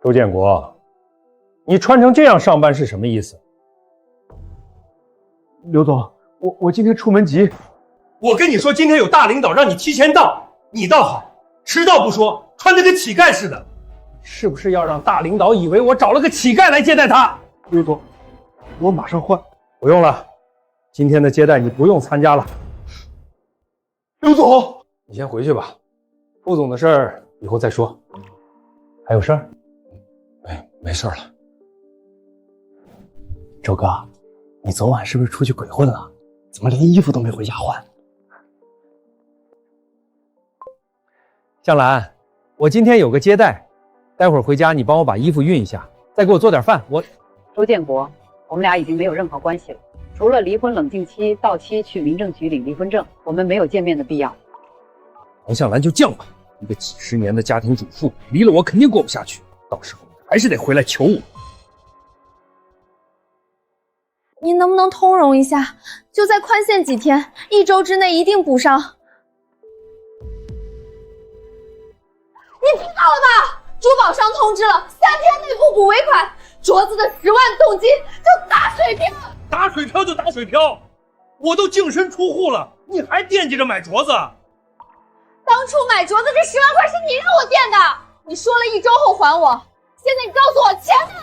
周建国，你穿成这样上班是什么意思？刘总，我今天出门急。我跟你说，今天有大领导让你提前到，你倒好，迟到不说，穿得跟乞丐似的，是不是要让大领导以为我找了个乞丐来接待他？刘总，我马上换。不用了，今天的接待你不用参加了。刘总，你先回去吧，副总的事儿以后再说。还有事儿？没事了。周哥，你昨晚是不是出去鬼混了？怎么连衣服都没回家换？向兰，我今天有个接待，待会儿回家你帮我把衣服熨一下，再给我做点饭。周建国，我们俩已经没有任何关系了，除了离婚冷静期到期去民政局领离婚证，我们没有见面的必要。王向兰就犟吧，一个几十年的家庭主妇，离了我肯定过不下去，到时候还是得回来求我。您能不能通融一下，就再宽限几天，1周之内一定补上。你听到了吧？珠宝商通知了，3天内不补尾款，镯子的10万动金就打水漂。打水漂就打水漂，我都净身出户了，你还惦记着买镯子？当初买镯子这10万块是你让我垫的，你说了1周后还我，现在你告诉我钱呢？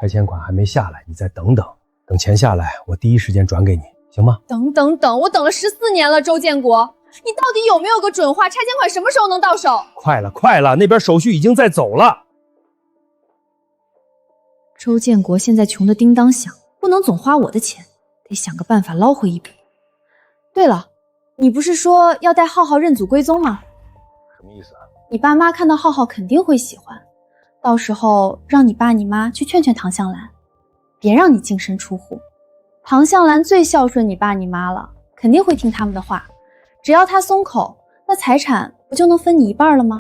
拆迁款还没下来，你再等等，等钱下来，我第一时间转给你，行吗？等，我等了14年了，周建国，你到底有没有个准话？拆迁款什么时候能到手？快了，那边手续已经在走了。周建国现在穷得叮当响，不能总花我的钱，得想个办法捞回一笔。对了，你不是说要带浩浩认祖归宗吗？什么意思啊？你爸妈看到浩浩肯定会喜欢，到时候让你爸你妈去劝劝唐向兰，别让你净身出户。唐向兰最孝顺你爸你妈了，肯定会听他们的话，只要他松口，那财产不就能分你一半了吗？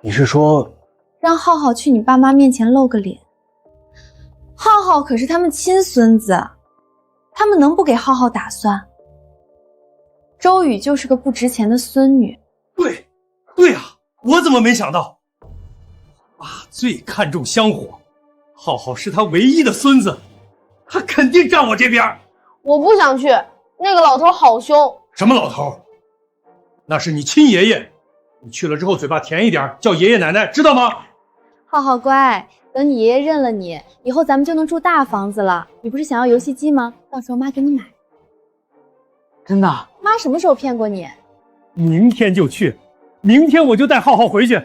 你是说让浩浩去你爸妈面前露个脸？浩浩可是他们亲孙子，他们能不给浩浩打算？周雨就是个不值钱的孙女。对啊，我怎么没想到？爸最看重香火，浩浩是他唯一的孙子，他肯定站我这边。我不想去，那个老头好凶。什么老头？那是你亲爷爷，你去了之后嘴巴甜一点，叫爷爷奶奶，知道吗？浩浩乖，等你爷爷认了你，以后咱们就能住大房子了。你不是想要游戏机吗？到时候妈给你买。真的？妈什么时候骗过你？明天就去，明天我就带浩浩回去。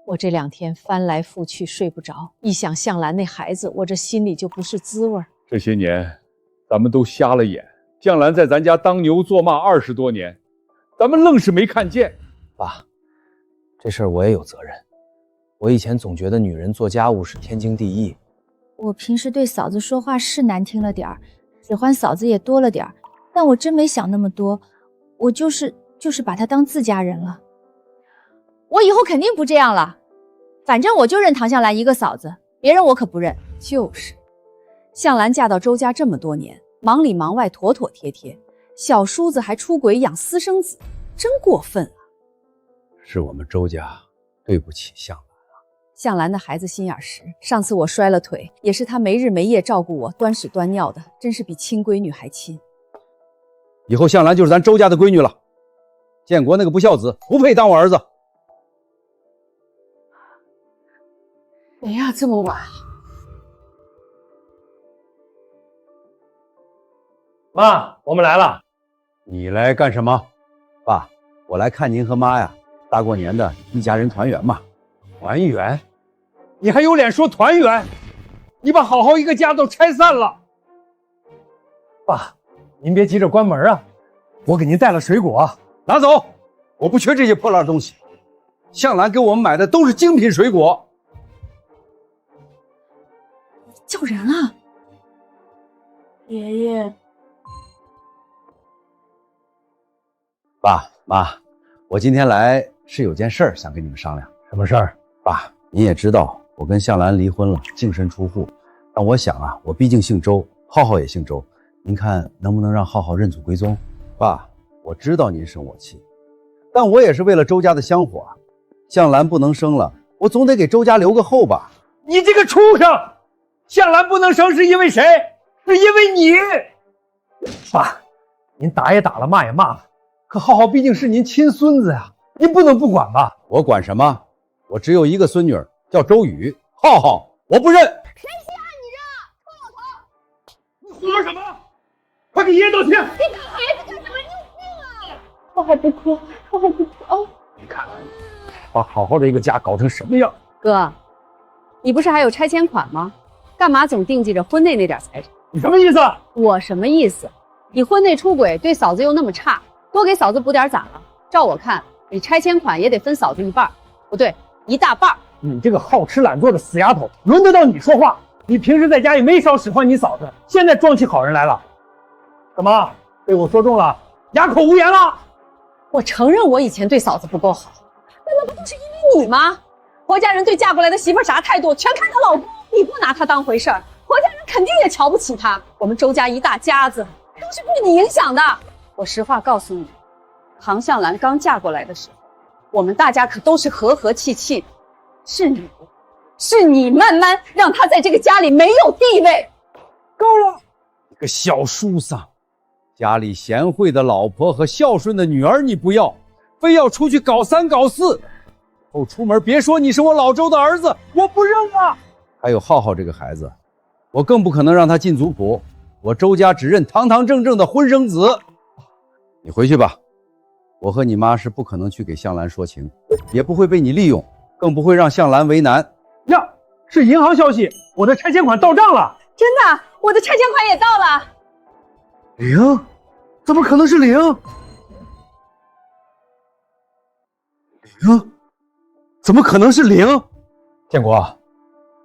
我这2天翻来覆去睡不着，一想向兰那孩子，我这心里就不是滋味。这些年，咱们都瞎了眼。向兰在咱家当牛做马20多年，咱们愣是没看见。爸，这事儿我也有责任。我以前总觉得女人做家务是天经地义。我平时对嫂子说话是难听了点儿，使唤嫂子也多了点儿，但我真没想那么多，我就是把她当自家人了。我以后肯定不这样了，反正我就认唐向兰一个嫂子，别人我可不认。就是，向兰嫁到周家这么多年，忙里忙外，妥妥帖帖，小叔子还出轨养私生子，真过分啊！是我们周家对不起向兰。向兰的孩子心眼实，上次我摔了腿，也是她没日没夜照顾我，端屎端尿的，真是比亲闺女还亲。以后向兰就是咱周家的闺女了。建国那个不孝子，不配当我儿子。谁呀？这么晚？妈，我们来了。你来干什么？爸，我来看您和妈呀，大过年的，一家人团圆嘛。团圆？你还有脸说团圆？你把好好一个家都拆散了，爸，您别急着关门啊，我给您带了水果，拿走。我不缺这些破烂东西，向兰给我们买的都是精品水果。叫人了，爷爷。爸妈，我今天来是有件事儿想跟你们商量。什么事儿？爸，您也知道我跟向兰离婚了，净身出户。但我想啊，我毕竟姓周，浩浩也姓周，您看能不能让浩浩认祖归宗？爸，我知道您生我气，但我也是为了周家的香火啊。向兰不能生了，我总得给周家留个后吧。你这个畜生！向兰不能生是因为谁？是因为你。爸，您打也打了，骂也骂了，可浩浩毕竟是您亲孙子呀，您不能不管吧？我管什么？我只有一个孙女儿，叫周雨。浩浩我不认。谁稀罕你这？臭老头！你胡说什么？快给爷爷道歉！你打孩子干什么？你有病啊！浩浩不哭，浩浩不哭啊！你看看，把好好的一个家搞成什么样？哥，你不是还有拆迁款吗？干嘛总惦记着婚内那点财产？你什么意思？我什么意思？你婚内出轨对嫂子又那么差，多给嫂子补点咋了？照我看，你拆迁款也得分嫂子一半，不对，一大半。你这个好吃懒做的死丫头，轮得到你说话？你平时在家也没少使唤你嫂子，现在装起好人来了？怎么被我说中了，哑口无言了？我承认我以前对嫂子不够好，但那不都是因为你吗？婆家人对嫁过来的媳妇啥态度，全看她老公。你不拿她当回事儿，婆家人肯定也瞧不起她。我们周家一大家子都是被你影响的。我实话告诉你，唐向兰刚嫁过来的时候，我们大家可都是和和气气的，是你慢慢让她在这个家里没有地位。够了，你个小叔丧，家里贤惠的老婆和孝顺的女儿你不要，非要出去搞三搞四。后出门别说你是我老周的儿子，我不认了。还有浩浩这个孩子，我更不可能让他进族谱。我周家只认堂堂正正的婚生子。你回去吧，我和你妈是不可能去给向兰说情，也不会被你利用，更不会让向兰为难。呀，是银行消息，我的拆迁款到账了。真的，我的拆迁款也到了。零？怎么可能是零？零？怎么可能是零？建国，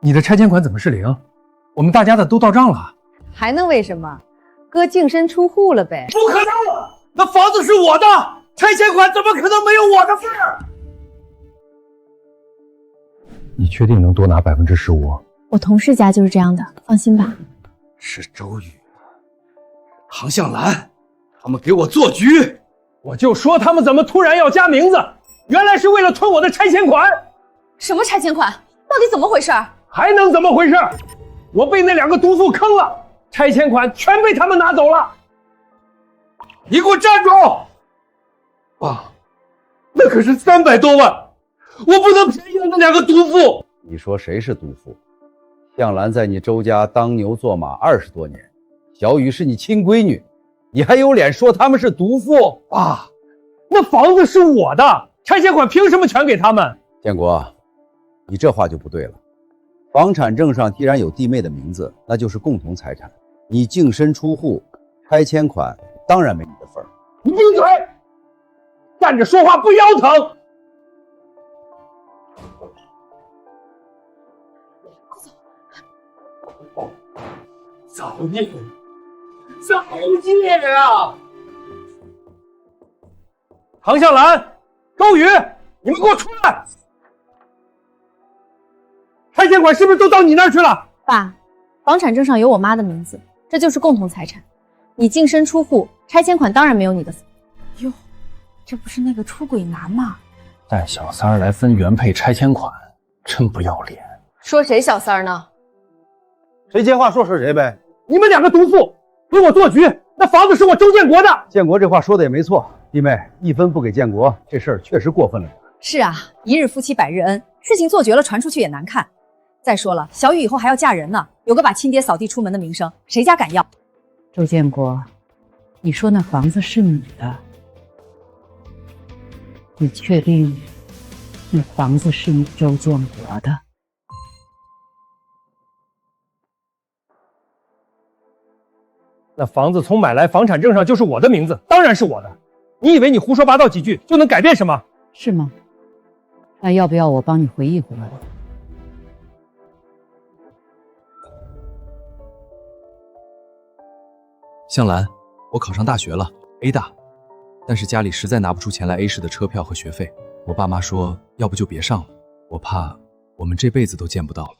你的拆迁款怎么是零？我们大家的都到账了。还能为什么？哥净身出户了呗。不可能，那房子是我的，拆迁款怎么可能没有我的份儿？你确定能多拿15%？我同事家就是这样的，放心吧。是周雨、唐向兰，他们给我做局。我就说他们怎么突然要加名字，原来是为了吞我的拆迁款。什么拆迁款？到底怎么回事？还能怎么回事？我被那2个毒妇坑了，拆迁款全被他们拿走了。你给我站住！爸，那可是300多万，我不能便宜了那2个毒妇。你说谁是毒妇？向兰在你周家当牛做马20多年，小雨是你亲闺女，你还有脸说他们是毒妇？爸，那房子是我的，拆迁款凭什么全给他们？建国，你这话就不对了。房产证上既然有弟妹的名字，那就是共同财产。你净身出户，拆迁款当然没你的份儿。你闭嘴！站着说话不腰疼。造孽！造孽啊！唐向兰、周雨，你们给我出来！拆迁款是不是都到你那儿去了？爸，房产证上有我妈的名字，这就是共同财产。你净身出户，拆迁款当然没有你的份。哟，这不是那个出轨男吗？带小三儿来分原配拆迁款，真不要脸。说谁小三儿呢？谁接话说谁呗。你们2个毒妇给我做局，那房子是我周建国的。建国这话说的也没错，弟妹1分不给建国，这事儿确实过分了。是啊，一日夫妻百日恩，事情做绝了，传出去也难看。再说了，小雨以后还要嫁人呢，有个把亲爹扫地出门的名声，谁家敢要？周建国，你说那房子是你的，你确定那房子是你周建国的？那房子从买来房产证上就是我的名字，当然是我的。你以为你胡说八道几句就能改变什么？是吗？那要不要我帮你回忆回忆？向兰，我考上大学了 ，A 大，但是家里实在拿不出钱来 A 市的车票和学费。我爸妈说，要不就别上了，我怕我们这辈子都见不到了。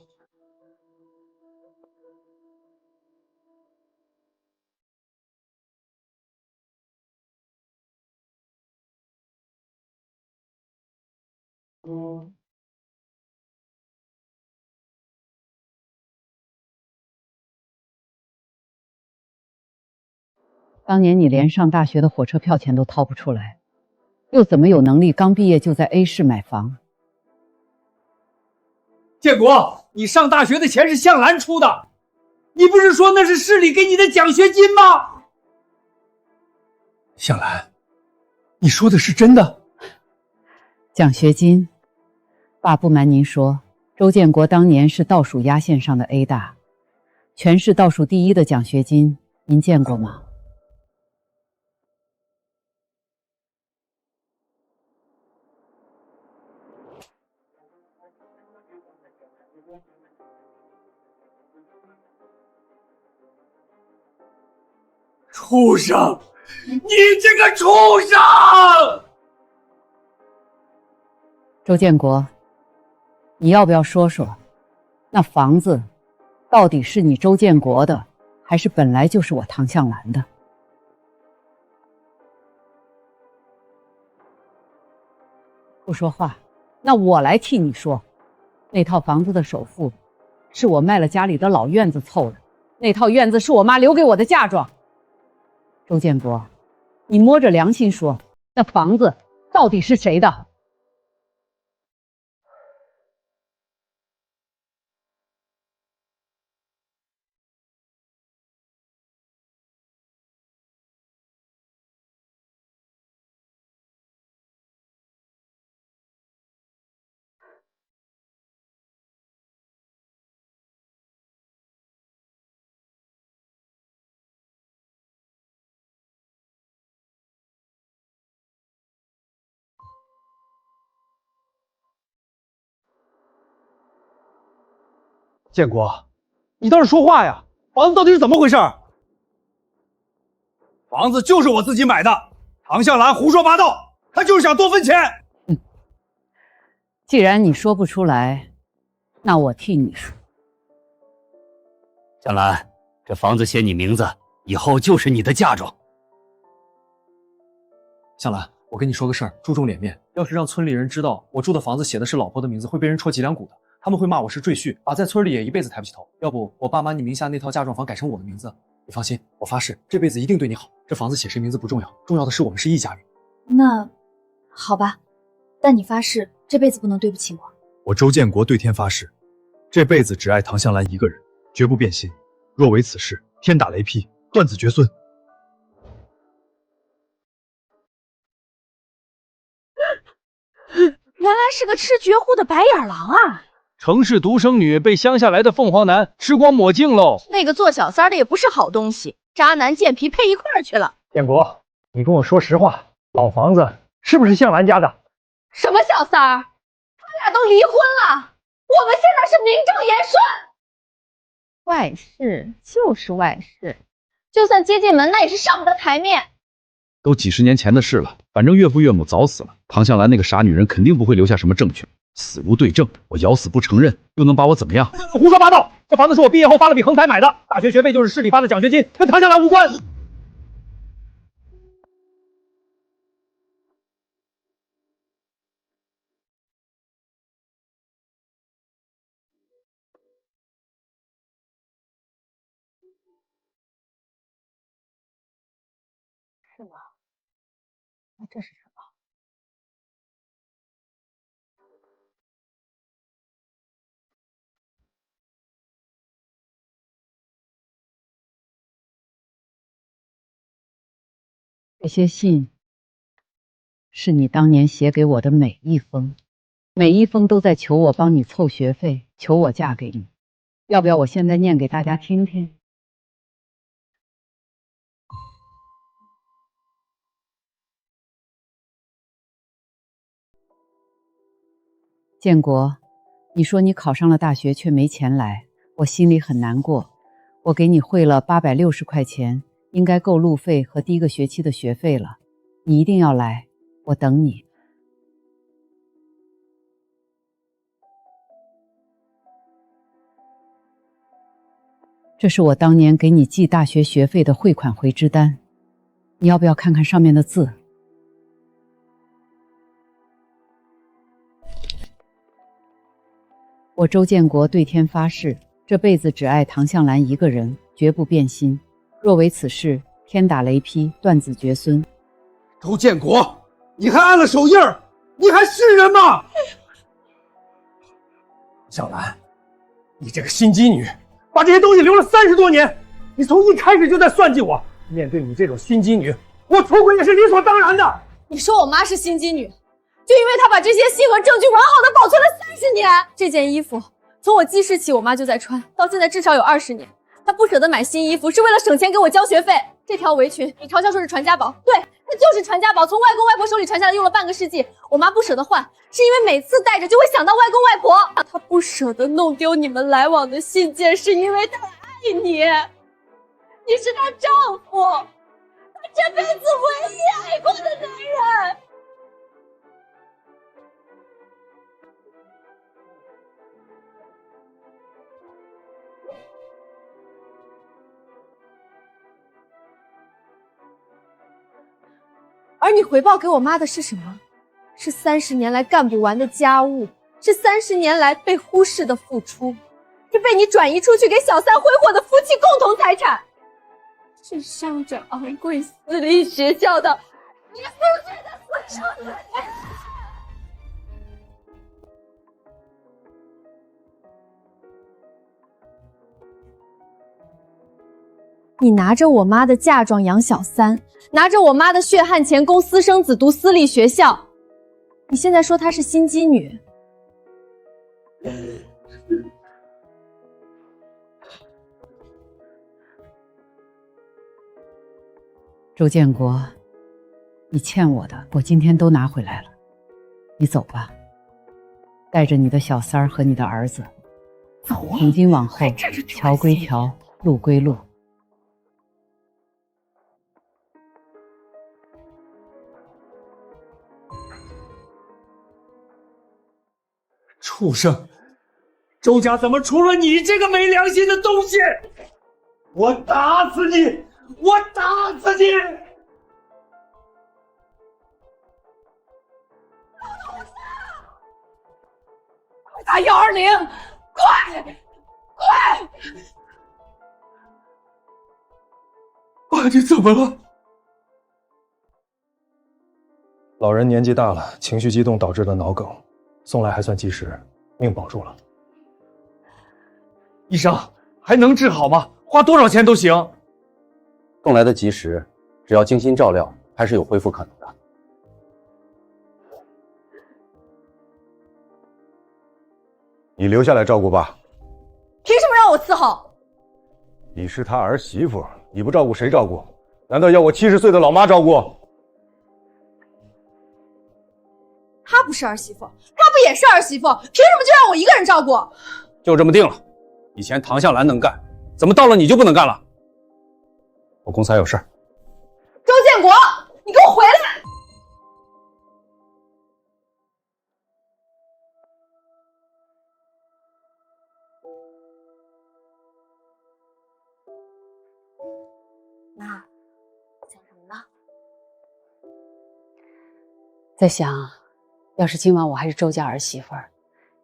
当年你连上大学的火车票钱都掏不出来，又怎么有能力刚毕业就在 A 市买房？建国，你上大学的钱是向兰出的，你不是说那是市里给你的奖学金吗？向兰，你说的是真的？奖学金，爸不瞒您说，周建国当年是倒数压线上的 A 大，全市倒数第一的奖学金，您见过吗？畜生！你这个畜生！周建国，你要不要说说，那房子到底是你周建国的，还是本来就是我唐向兰的？不说话，那我来替你说。那套房子的首付是我卖了家里的老院子凑的，那套院子是我妈留给我的嫁妆。周建国，你摸着良心说，那房子到底是谁的？建国，你倒是说话呀！房子到底是怎么回事？房子就是我自己买的，唐向兰胡说八道，他就是想多分钱。既然你说不出来，那我替你说。向兰，这房子写你名字，以后就是你的嫁妆。向兰，我跟你说个事儿，注重脸面。要是让村里人知道我住的房子写的是老婆的名字，会被人戳脊梁骨的。他们会骂我是赘婿，在村里也一辈子抬不起头。要不我爸妈你名下那套嫁妆房改成我的名字，你放心，我发誓这辈子一定对你好。这房子写谁名字不重要，重要的是我们是一家人。那好吧，但你发誓这辈子不能对不起我。我周建国对天发誓，这辈子只爱唐向兰一个人，绝不变心。若违此事，天打雷劈，断子绝孙。原来是个吃绝户的白眼狼啊！城市独生女被乡下来的凤凰男吃光抹净喽。那个做小三的也不是好东西，渣男贱皮配一块儿去了。建国，你跟我说实话，老房子是不是向兰家的？什么小三儿？他俩都离婚了，我们现在是名正言顺。外事就是外事，就算接进门，那也是上不得台面。都几十年前的事了，反正岳父岳母早死了，唐向兰那个傻女人肯定不会留下什么证据，死无对证，我咬死不承认，又能把我怎么样？胡说八道！这房子是我毕业后发了笔横财买的，大学学费就是市里发的奖学金，跟唐向兰无关。是吗？那这是什么？这些信是你当年写给我的每一封，每一封都在求我帮你凑学费，求我嫁给你。要不要我现在念给大家听听？建国，你说你考上了大学却没钱来，我心里很难过。我给你汇了860块钱，应该够路费和第1个学期的学费了。你一定要来，我等你。这是我当年给你寄大学学费的汇款回支单，你要不要看看上面的字？我周建国对天发誓，这辈子只爱唐向兰一个人，绝不变心。若为此事，天打雷劈，断子绝孙。周建国，你还按了手印儿，你还是人吗？向兰，你这个心机女，把这些东西留了30多年，你从一开始就在算计我。面对你这种心机女，我出轨也是理所当然的。你说我妈是心机女，就因为她把这些信和证据完好的保存了30年。这件衣服从我记事起，我妈就在穿，到现在至少有20年。她不舍得买新衣服，是为了省钱给我交学费。这条围裙，你嘲笑说是传家宝，对，它就是传家宝，从外公外婆手里传下来，用了半个世纪。我妈不舍得换，是因为每次带着就会想到外公外婆。她不舍得弄丢你们来往的信件，是因为她爱你，你是她丈夫，她这辈子唯一爱过的男人。而你回报给我妈的是什么？是30年来干不完的家务，是30年来被忽视的付出，是被你转移出去给小三挥霍的夫妻共同财产，是上着昂贵私立学校的你付出的私生子。你拿着我妈的嫁妆养小三，拿着我妈的血汗钱供私生子读私立学校，你现在说她是心机女？周建国，你欠我的，我今天都拿回来了。你走吧，带着你的小三儿和你的儿子。走啊！从今往后，桥归桥，路归路。畜生！周家怎么出了你这个没良心的东西？我打死你！我打死你！快打120！快！爸，你怎么了？老人年纪大了，情绪激动导致的脑梗，送来还算及时，命保住了。医生，还能治好吗？花多少钱都行。送来的及时，只要精心照料，还是有恢复可能的。你留下来照顾爸。凭什么让我伺候？你是他儿媳妇，你不照顾谁照顾？难道要我70岁的老妈照顾？她不是儿媳妇，她不也是儿媳妇？凭什么就让我一个人照顾？就这么定了。以前唐向兰能干，怎么到了你就不能干了？我公司还有事儿。周建国，你给我回来！妈，想什么呢？在想，要是今晚我还是周家儿媳妇儿，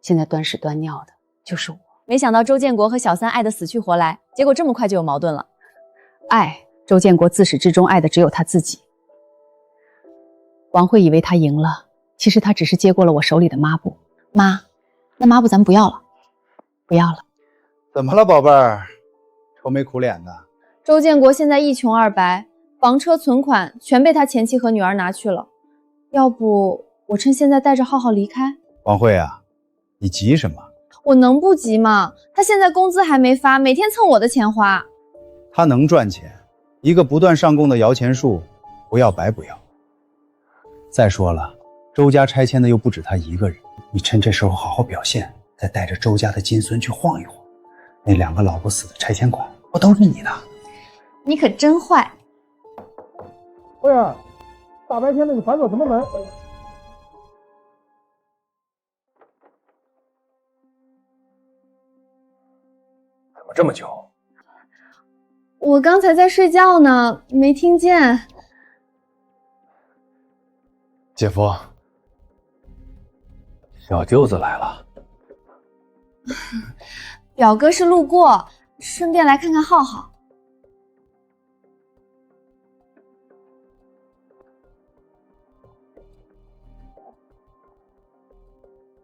现在端屎端尿的就是我。没想到周建国和小三爱得死去活来，结果这么快就有矛盾了。爱，周建国自始至终爱的只有他自己。王慧以为他赢了，其实他只是接过了我手里的抹布。妈，那抹布咱们不要了，不要了。怎么了，宝贝儿？愁眉苦脸的。周建国现在一穷二白，房车存款全被他前妻和女儿拿去了。要不我趁现在带着浩浩离开？王慧啊，你急什么？我能不急吗？他现在工资还没发，每天蹭我的钱花。他能赚钱，一个不断上供的摇钱树，不要白不要。再说了，周家拆迁的又不止他一个人。你趁这时候好好表现，再带着周家的金孙去晃一晃，那2个老不死的拆迁款不都是你的？你可真坏！慧儿，大白天的你反锁什么门？怎么这么久？我刚才在睡觉呢，没听见。姐夫，小舅子来了。表哥是路过，顺便来看看浩浩。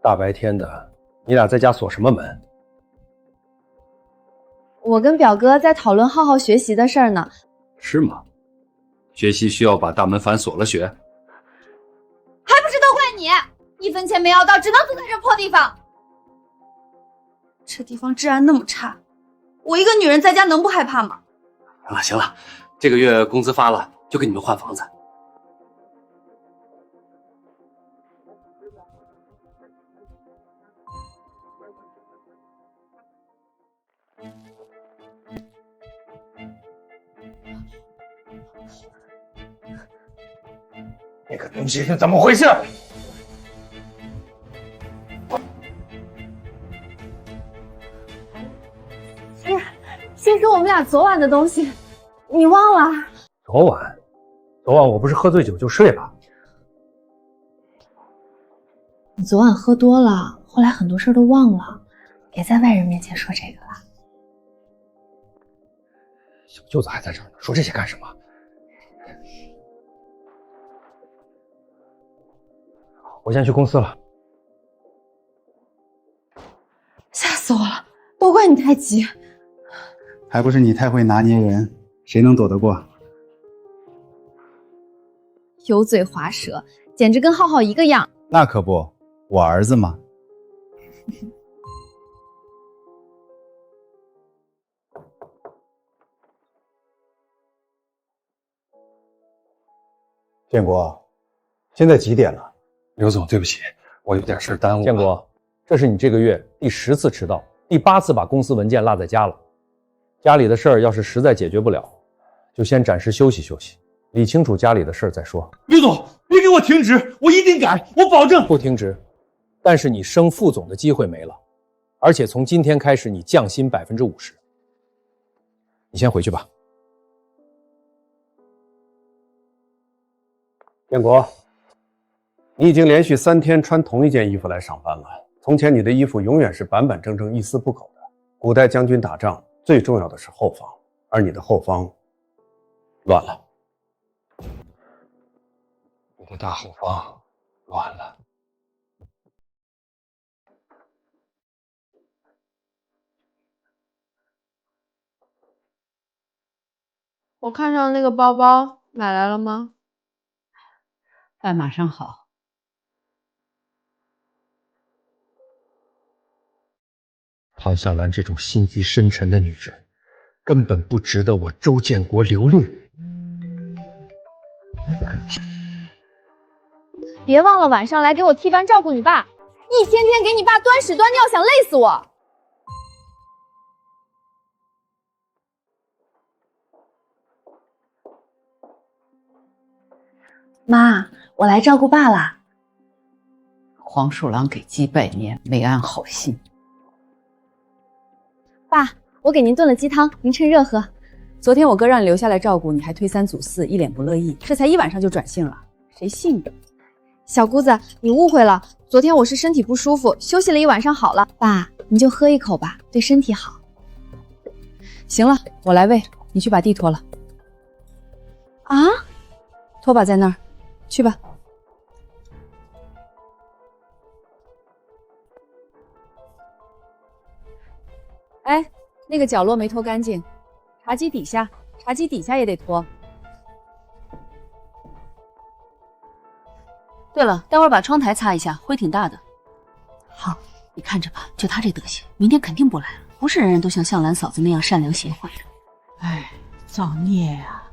大白天的，你俩在家锁什么门？我跟表哥在讨论浩浩学习的事儿呢。是吗？学习需要把大门反锁了学？还不是都怪你，1分钱没要到，只能住在这破地方。这地方治安那么差，我一个女人在家能不害怕吗？行了行了，这个月工资发了，就给你们换房子。那个东西是怎么回事？是我们俩昨晚的东西，你忘了？昨晚我不是喝醉酒就睡了。你昨晚喝多了，后来很多事都忘了，别在外人面前说这个了。小舅子还在这儿呢，说这些干什么？我先去公司了。吓死我了，都怪你太急。还不是你太会拿捏人，谁能躲得过？油嘴滑舌，简直跟浩浩一个样。那可不，我儿子嘛。建国，现在几点了？刘总，对不起，我有点事耽误了。建国，这是你这个月第10次迟到，第8次把公司文件落在家了。家里的事儿要是实在解决不了，就先暂时休息休息，理清楚家里的事儿再说。刘总，别给我停职，我一定改，我保证不停职。但是你升副总的机会没了，而且从今天开始你降薪50%。你先回去吧。建国，你已经连续3天穿同一件衣服来上班了。从前你的衣服永远是板板正正、一丝不苟的。古代将军打仗最重要的是后方，而你的后方乱了。你的大后方乱了。我看上那个包包，买来了吗？饭马上好。唐小兰这种心机深沉的女人，根本不值得我周建国留恋。别忘了晚上来给我替班照顾你爸，一天天给你爸端屎端尿，想累死我。妈，我来照顾爸啦。黄鼠狼给鸡拜年，没安好心。爸，我给您炖了鸡汤，您趁热喝。昨天我哥让你留下来照顾，你还推3阻4，一脸不乐意，这才1晚上就转性了，谁信你？小姑子，你误会了，昨天我是身体不舒服，休息了1晚上好了。爸，你就喝一口吧，对身体好。行了，我来喂，你去把地拖了。啊？拖把在那儿，去吧。哎，那个角落没拖干净，茶几底下也得拖。对了，待会儿把窗台擦一下，灰挺大的。好，你看着吧，就他这德行，明天肯定不来了。不是人人都像向兰嫂子那样善良贤惠的。哎，造孽啊！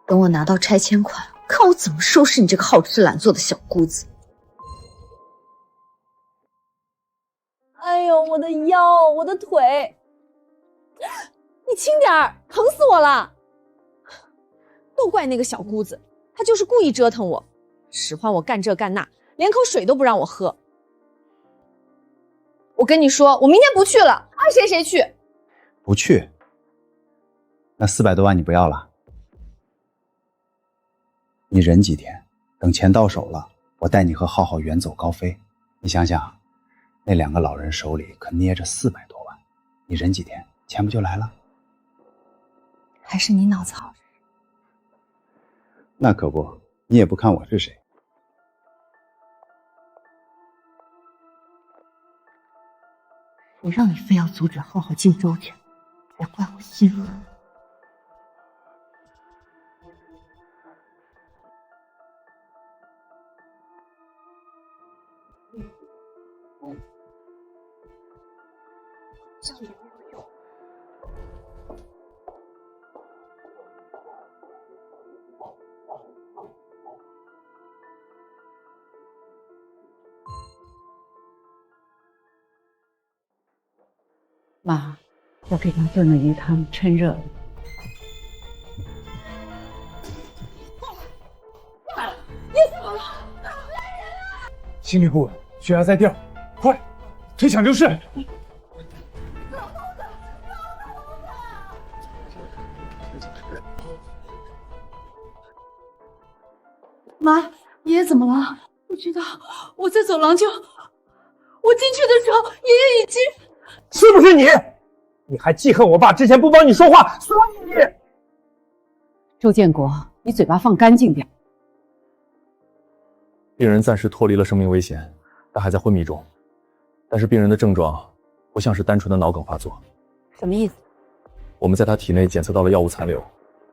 等我拿到拆迁款，看我怎么收拾你这个好吃懒做的小姑子！哎呦，我的腰，我的腿！你轻点儿，疼死我了！都怪那个小姑子，她就是故意折腾我，使唤我干这干那，连口水都不让我喝。我跟你说，我明天不去了，爱谁谁去。不去，那400多万你不要了？你忍几天，等钱到手了，我带你和浩浩远走高飞。你想想，那2个老人手里可捏着400多万，你忍几天，钱不就来了？还是你脑子好。那可不，你也不看我是谁。谁让你非要阻止浩浩进周家？别怪我心狠。妈，我给您炖了鱼汤，趁热。你怎么了？心率不稳，血压在掉，快，推抢救室！妈，爷爷怎么了？不知道，我在走廊我进去的时候，爷爷已经……是不是你？你还记恨我爸之前不帮你说话，所以你……周建国，你嘴巴放干净点。病人暂时脱离了生命危险，但还在昏迷中。但是病人的症状不像是单纯的脑梗发作。什么意思？我们在他体内检测到了药物残留，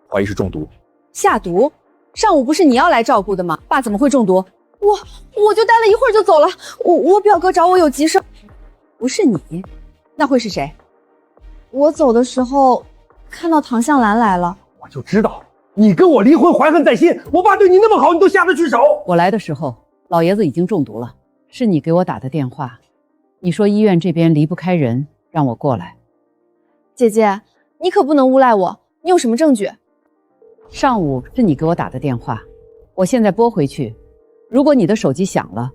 怀疑是中毒。下毒？上午不是你要来照顾的吗？爸怎么会中毒？我就待了一会儿就走了。我表哥找我有急事。不是你，那会是谁？我走的时候看到唐向兰来了。我就知道你跟我离婚怀恨在心，我爸对你那么好，你都下得去手。我来的时候，老爷子已经中毒了，是你给我打的电话，你说医院这边离不开人，让我过来。姐姐，你可不能诬赖我，你有什么证据？上午是你给我打的电话，我现在拨回去，如果你的手机响了，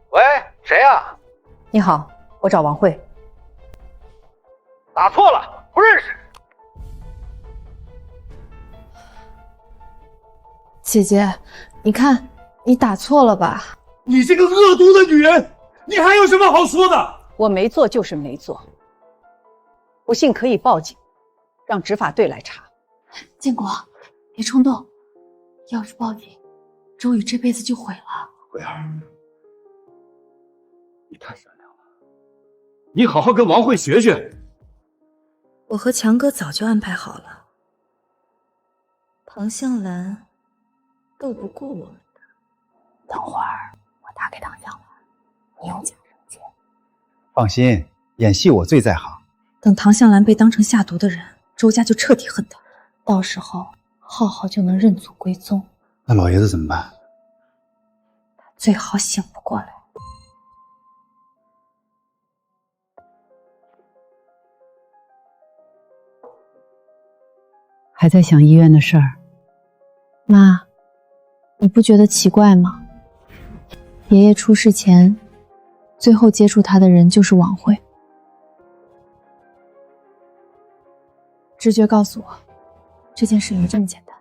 喂，谁呀？你好，我找王慧。打错了，不认识。姐姐，你看，你打错了吧？你这个恶毒的女人，你还有什么好说的？我没做就是没做，不信可以报警，让执法队来查。建国，别冲动，要是报警，周宇这辈子就毁了。慧儿，你太善良了，你好好跟王慧学学。我和强哥早就安排好了，唐向兰斗不过我们的。等会儿我打给唐向兰，你用假证件。放心，演戏我最在行。等唐向兰被当成下毒的人，周家就彻底恨他。到时候浩浩就能认祖归宗。那老爷子怎么办？最好醒不过来。还在想医院的事儿。妈，你不觉得奇怪吗？爷爷出事前，最后接触他的人就是王慧。直觉告诉我，这件事没这么简单。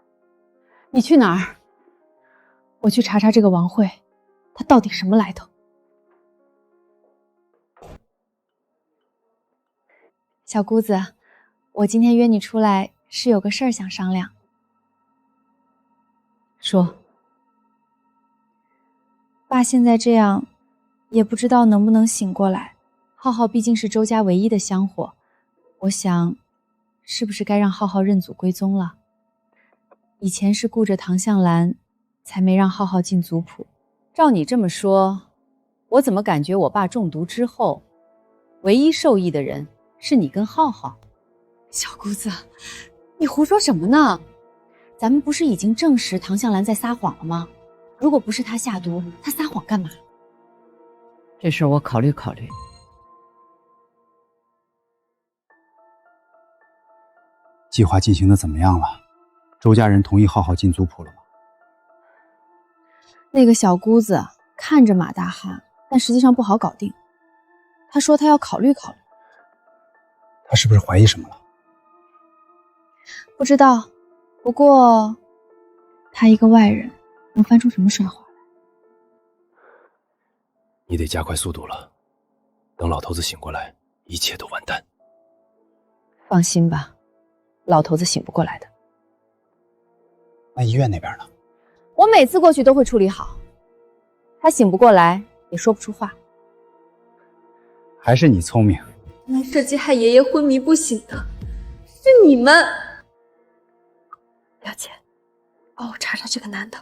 你去哪儿？我去查查这个王慧，她到底什么来头？小姑子，我今天约你出来是有个事儿想商量。说。爸现在这样，也不知道能不能醒过来。浩浩毕竟是周家唯一的香火，我想，是不是该让浩浩认祖归宗了？以前是顾着唐向兰，才没让浩浩进族谱。照你这么说，我怎么感觉我爸中毒之后，唯一受益的人是你跟浩浩？小姑子，你胡说什么呢？咱们不是已经证实唐向兰在撒谎了吗？如果不是他下毒，他撒谎干嘛？这事我考虑考虑。计划进行的怎么样了？周家人同意浩浩进族谱了吗？那个小姑子看着马大哈，但实际上不好搞定。他说他要考虑考虑。他是不是怀疑什么了？不知道，不过他一个外人，能翻出什么帅话来？你得加快速度了，等老头子醒过来，一切都完蛋。放心吧，老头子醒不过来的。那医院那边呢？我每次过去都会处理好，他醒不过来也说不出话。还是你聪明。原来设计害爷爷昏迷不醒的是你们。表姐，帮我查查这个男的。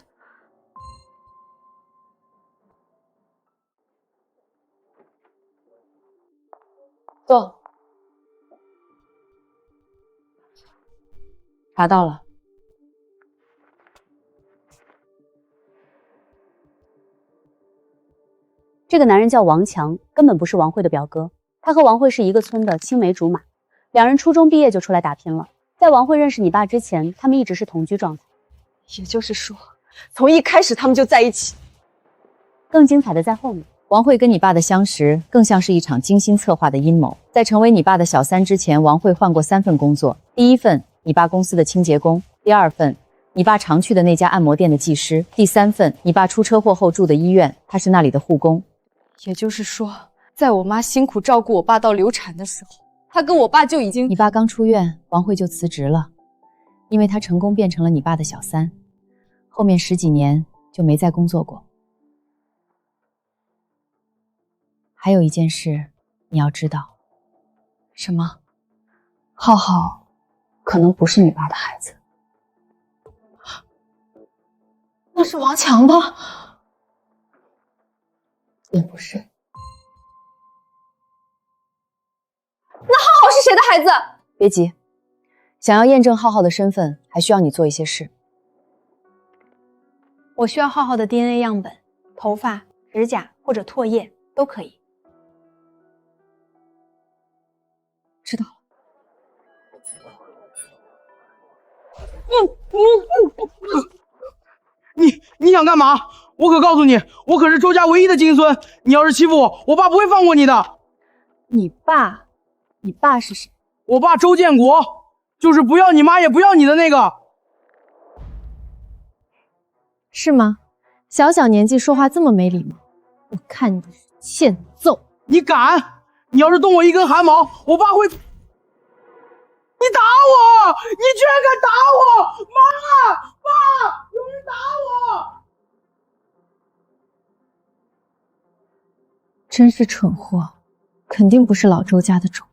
坐。查到了。这个男人叫王强，根本不是王慧的表哥。他和王慧是一个村的青梅竹马，两人初中毕业就出来打拼了。在王慧认识你爸之前，他们一直是同居状态。也就是说，从一开始他们就在一起。更精彩的在后面。王慧跟你爸的相识，更像是一场精心策划的阴谋。在成为你爸的小三之前，王慧换过3份工作。第一份，你爸公司的清洁工；第二份，你爸常去的那家按摩店的技师；第3份，你爸出车祸后住的医院，他是那里的护工。也就是说，在我妈辛苦照顾我爸到流产的时候，她跟我爸就已经……你爸刚出院，王慧就辞职了，因为她成功变成了你爸的小三，后面10几年就没再工作过。还有一件事你要知道。什么？浩浩可能不是你爸的孩子。那是王强吧？也不是。那浩浩是谁的孩子？别急，想要验证浩浩的身份，还需要你做一些事。我需要浩浩的 DNA 样本，头发、指甲或者唾液都可以。知道了。你想干嘛？我可告诉你，我可是周家唯一的金孙，你要是欺负我，我爸不会放过你的。你爸是谁？我爸周建国，就是不要你妈也不要你的那个。是吗？小小年纪说话这么没礼貌，我看你的是欠揍。你敢？你要是动我一根汗毛，我爸会……你打我！你居然敢打我！妈！爸！有人打我！真是蠢货，肯定不是老周家的种。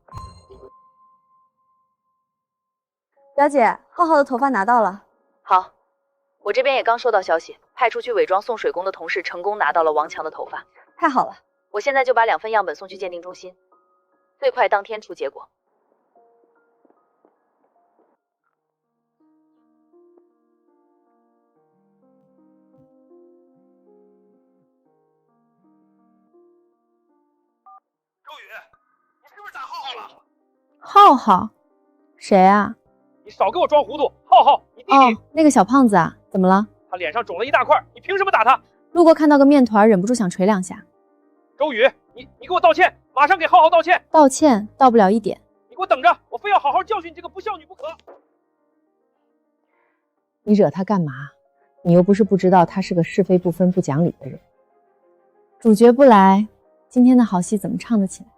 表姐，浩浩的头发拿到了。好，我这边也刚收到消息，派出去伪装送水工的同事成功拿到了王强的头发。太好了，我现在就把2份样本送去鉴定中心，最快当天出结果。浩浩，谁啊？你少给我装糊涂！浩浩，你弟弟。哦，那个小胖子啊，怎么了？他脸上肿了一大块，你凭什么打他？路过看到个面团，忍不住想捶2下。周宇，你给我道歉，马上给浩浩道歉。道歉到不了1点。你给我等着，我非要好好教训这个不孝女不可。你惹他干嘛？你又不是不知道他是个是非不分、不讲理的人。主角不来，今天的好戏怎么唱得起来？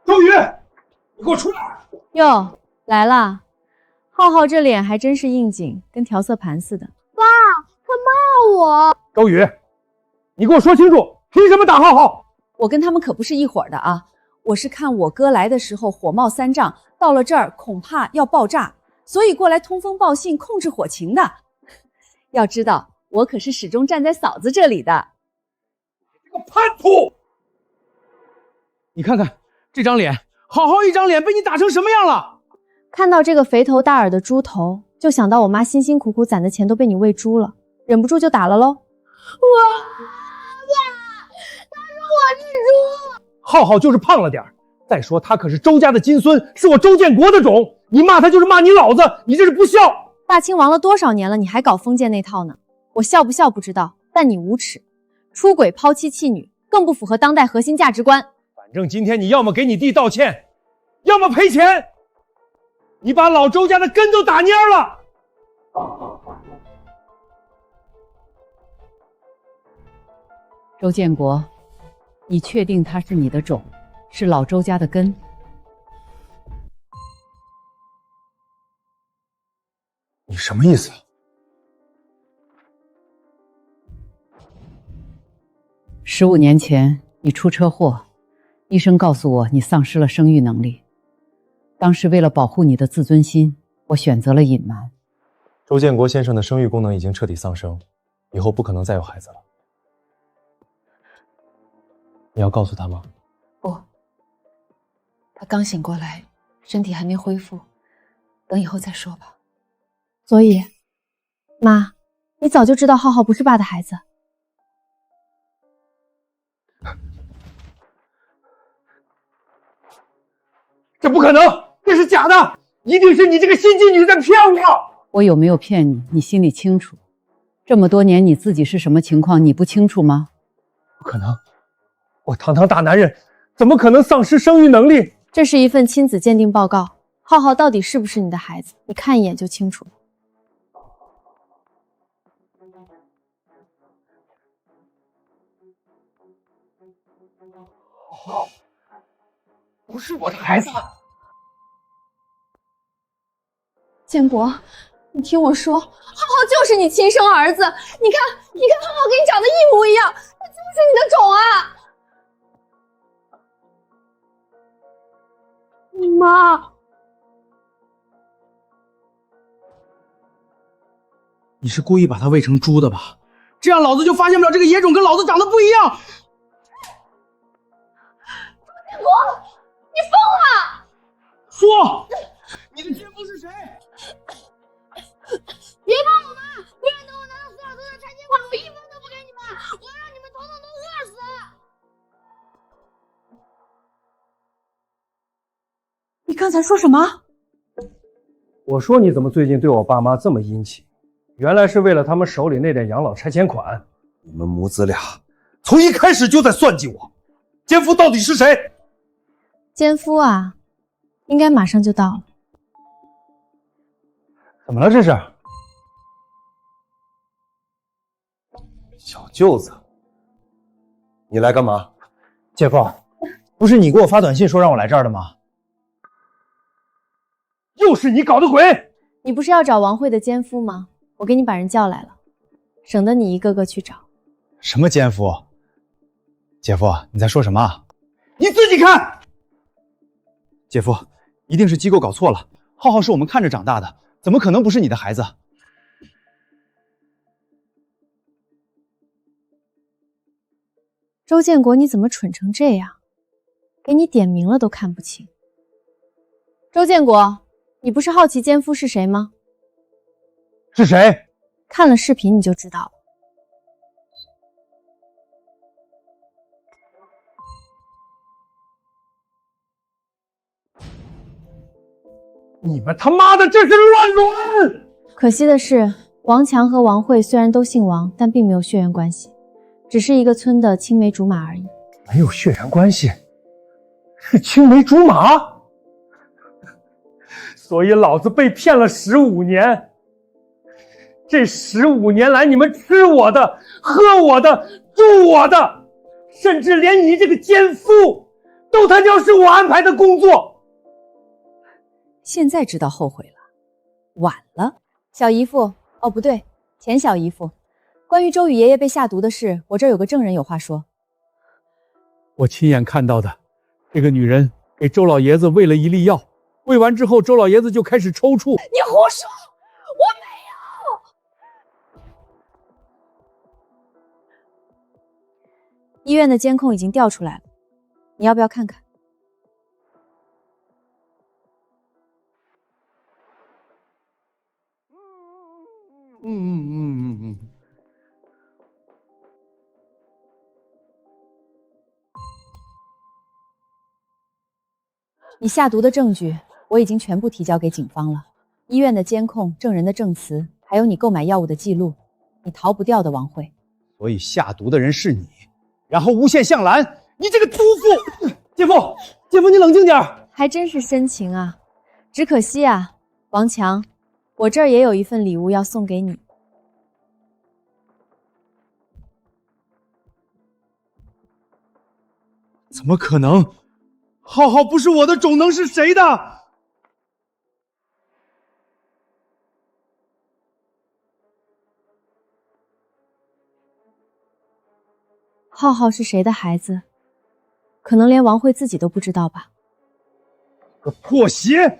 周宇，你给我出来！哟，来了。浩浩这脸还真是应景，跟调色盘似的。爸，他骂我。周宇，你给我说清楚，凭什么打浩浩？我跟他们可不是一伙儿的啊！我是看我哥来的时候火冒三丈，到了这儿恐怕要爆炸，所以过来通风报信，控制火情的。要知道，我可是始终站在嫂子这里的。这个叛徒！你看看这张脸，好好一张脸被你打成什么样了？看到这个肥头大耳的猪头，就想到我妈辛辛苦苦攒的钱都被你喂猪了，忍不住就打了喽。他说我是猪。浩浩就是胖了点儿，再说他可是周家的金孙，是我周建国的种，你骂他就是骂你老子，你这是不孝。大清亡了多少年了，你还搞封建那套呢？我孝不孝不知道，但你无耻，出轨抛妻弃女，更不符合当代核心价值观。反正今天你要么给你弟道歉，要么赔钱。你把老周家的根都打蔫了。周建国，你确定他是你的种，是老周家的根？你什么意思？ 15年前你出车祸，医生告诉我你丧失了生育能力。当时为了保护你的自尊心，我选择了隐瞒。周建国先生的生育功能已经彻底丧生，以后不可能再有孩子了。你要告诉他吗？不，他刚醒过来，身体还没恢复，等以后再说吧。所以，妈，你早就知道浩浩不是爸的孩子。 这不可能，这是假的，一定是你这个心机女在骗我。我有没有骗你，你心里清楚。这么多年你自己是什么情况，你不清楚吗？不可能，我堂堂大男人，怎么可能丧失生育能力？这是一份亲子鉴定报告，浩浩到底是不是你的孩子，你看一眼就清楚了。浩浩不是我的孩子。 建国，你听我说，浩浩就是你亲生儿子。你看，浩浩跟你长得一模一样，他就是你的种啊！妈，你是故意把他喂成猪的吧？这样老子就发现不了这个野种跟老子长得不一样。建国，你疯了！说，你的奸夫是谁？ 别帮我妈，不然等我拿到苏小东的拆迁款，我1分都不给你们，我要让你们统统都饿死！你刚才说什么？我说你怎么最近对我爸妈这么殷勤？原来是为了他们手里那点养老拆迁款。你们母子俩从一开始就在算计我，奸夫到底是谁？奸夫啊，应该马上就到了。 怎么了？这是小舅子，你来干嘛？姐夫，不是你给我发短信说让我来这儿的吗？又是你搞的鬼！你不是要找王慧的奸夫吗？我给你把人叫来了，省得你一个个去找。什么奸夫？姐夫，你在说什么？你自己看。姐夫，一定是机构搞错了。浩浩是我们看着长大的。 怎么可能不是你的孩子？周建国，你怎么蠢成这样？给你点名了都看不清。周建国，你不是好奇奸夫是谁吗？是谁？看了视频你就知道了。你们他妈的这是乱伦！可惜的是，王强和王慧虽然都姓王，但并没有血缘关系，只是一个村的青梅竹马而已。没有血缘关系，是青梅竹马，所以老子被骗了15年。这15年来，你们吃我的、喝我的、住我的，甚至连你这个奸夫都他娘是我安排的工作。 现在知道后悔了，晚了。小姨夫，哦不对，前小姨夫，关于周宇爷爷被下毒的事，我这儿有个证人有话说。我亲眼看到的，这个女人给周老爷子喂了一粒药，喂完之后，周老爷子就开始抽搐。你胡说，我没有。医院的监控已经调出来了，你要不要看看？你下毒的证据我已经全部提交给警方了，医院的监控、证人的证词，还有你购买药物的记录，你逃不掉的，王慧。所以下毒的人是你，然后诬陷向兰，你这个毒妇！姐夫，姐夫，你冷静点。还真是深情啊，只可惜啊，王强，我这儿也有一份礼物要送给你。怎么可能？浩浩不是我的种，能是谁的？浩浩是谁的孩子？可能连王慧自己都不知道吧。个破鞋！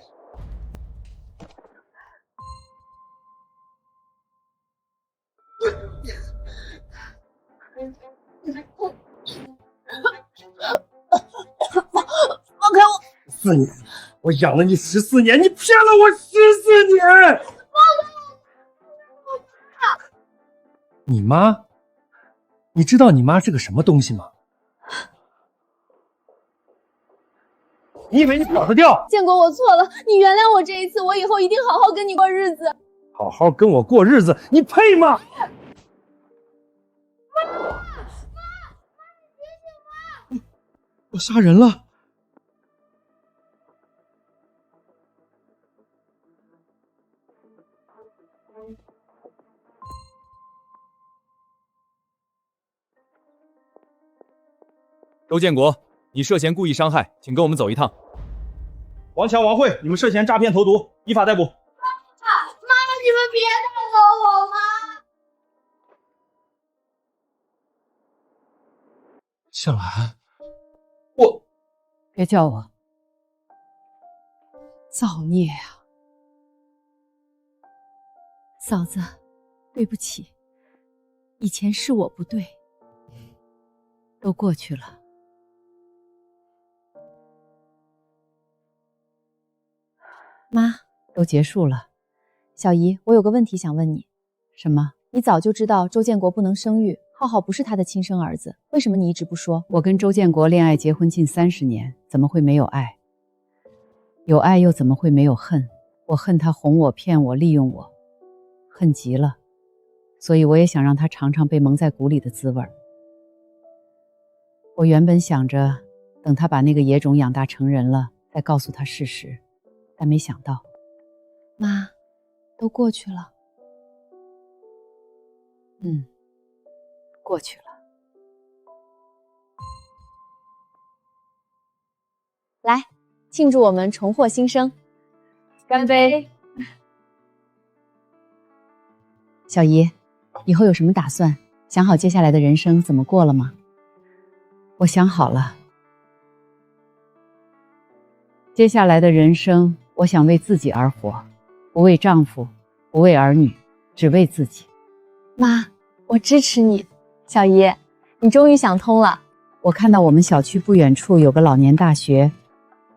放开我！14年，我养了你14年，你骗了我14年！你妈？你知道你妈是个什么东西吗？你以为你跑得掉？建国，我错了，你原谅我这一次，我以后一定好好跟你过日子。好好跟我过日子，你配吗？我杀人了！周建国，你涉嫌故意伤害，请跟我们走一趟。王强、王慧，你们涉嫌诈骗投毒，依法逮捕。妈妈，你们别带走我妈！向兰，别叫我。造孽啊！嫂子，对不起，以前是我不对，都过去了。妈，都结束了。小姨，我有个问题想问你。什么？你早就知道周建国不能生育，浩浩不是他的亲生儿子，为什么你一直不说？我跟周建国恋爱结婚近30年，怎么会没有爱？有爱又怎么会没有恨？我恨他哄我、骗我、利用我，恨极了。所以我也想让他尝尝被蒙在鼓里的滋味。我原本想着，等他把那个野种养大成人了，再告诉他事实。但没想到，妈，都过去了。过去了。来，庆祝我们重获新生，干杯！小姨，以后有什么打算？想好接下来的人生怎么过了吗？我想好了，接下来的人生，我想为自己而活，不为丈夫，不为儿女，只为自己。妈，我支持你。小姨，你终于想通了。我看到我们小区不远处有个老年大学，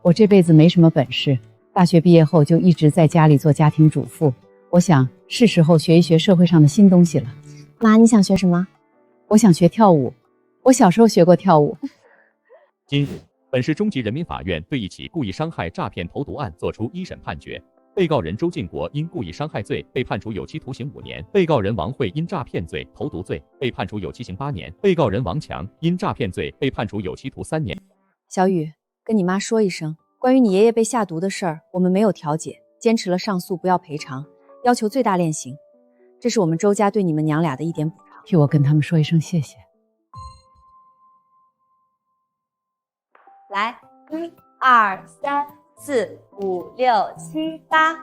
我这辈子没什么本事，大学毕业后就一直在家里做家庭主妇。我想是时候学一学社会上的新东西了。妈，你想学什么？我想学跳舞，我小时候学过跳舞。今日，本市中级人民法院对一起故意伤害诈骗投毒案作出一审判决。被告人周建国因故意伤害罪被判处有期徒刑5年，被告人王慧因诈骗罪、投毒罪被判处有期刑8年，被告人王强因诈骗罪被判处有期徒3年。小雨，跟你妈说一声，关于你爷爷被下毒的事儿，我们没有调解，坚持了上诉，不要赔偿，要求最大量刑。这是我们周家对你们娘俩的一点补偿。替我跟他们说一声谢谢。来，1、2、3、4、5、6、7、8。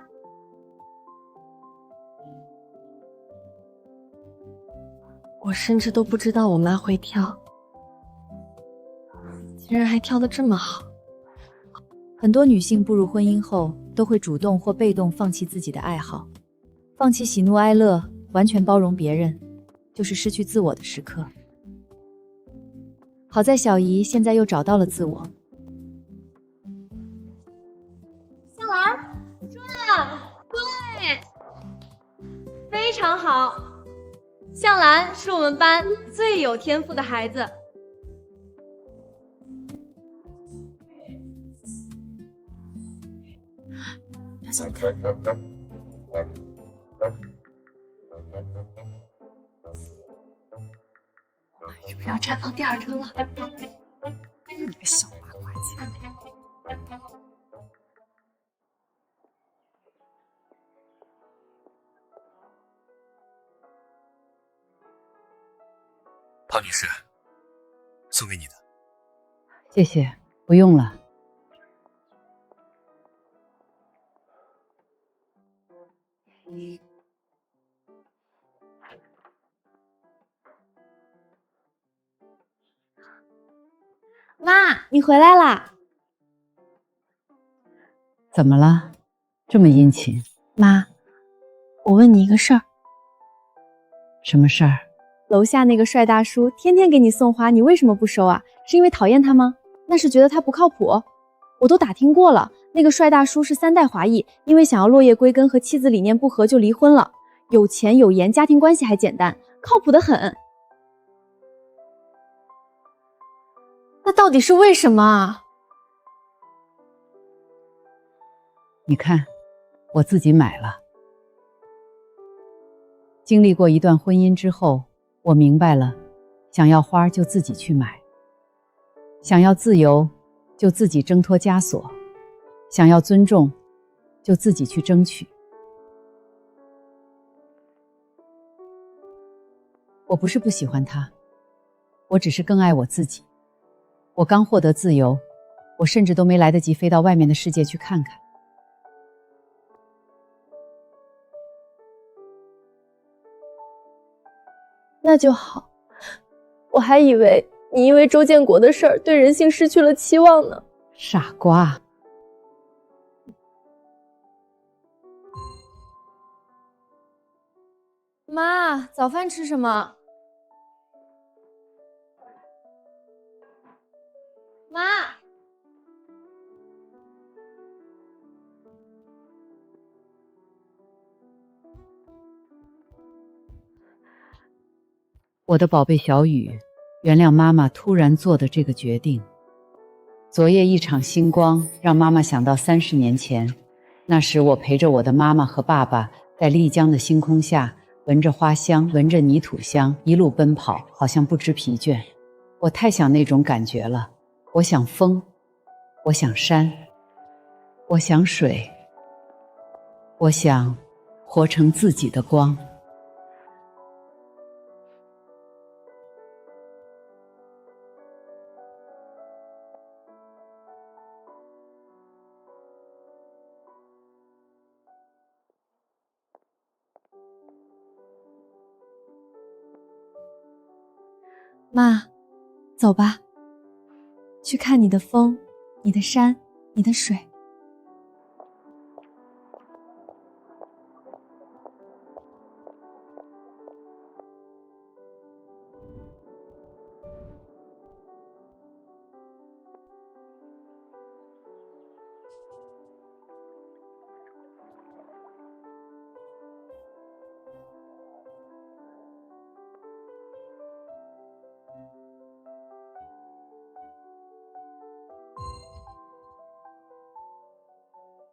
我甚至都不知道我妈会跳，竟然还跳得这么好。很多女性步入婚姻后，都会主动或被动放弃自己的爱好，放弃喜怒哀乐，完全包容别人，就是失去自我的时刻。好在小姨现在又找到了自我。香兰，对，非常好。向兰是我们班最有天赋的孩子。是不是要绽放第二春了？你个小八卦精！庞女士，送给你的。谢谢，不用了。妈，你回来啦！怎么了？这么殷勤？妈，我问你一个事儿。什么事儿？楼下那个帅大叔天天给你送花，你为什么不收啊？是因为讨厌他吗？那是觉得他不靠谱？我都打听过了，那个帅大叔是3代华裔，因为想要落叶归根和妻子理念不合就离婚了。有钱有颜，家庭关系还简单，靠谱得很。那到底是为什么啊？你看，我自己买了。经历过一段婚姻之后，我明白了，想要花就自己去买，想要自由就自己挣脱枷锁，想要尊重就自己去争取。我不是不喜欢他，我只是更爱我自己。我刚获得自由，我甚至都没来得及飞到外面的世界去看看。那就好，我还以为你因为周建国的事儿对人性失去了期望呢。傻瓜。妈，早饭吃什么？妈，我的宝贝小雨，原谅妈妈突然做的这个决定。昨夜一场星光让妈妈想到30年前，那时我陪着我的妈妈和爸爸在丽江的星空下，闻着花香，闻着泥土香，一路奔跑，好像不知疲倦。我太想那种感觉了。我想风，我想山，我想水，我想活成自己的光。妈，走吧，去看你的风，你的山，你的水。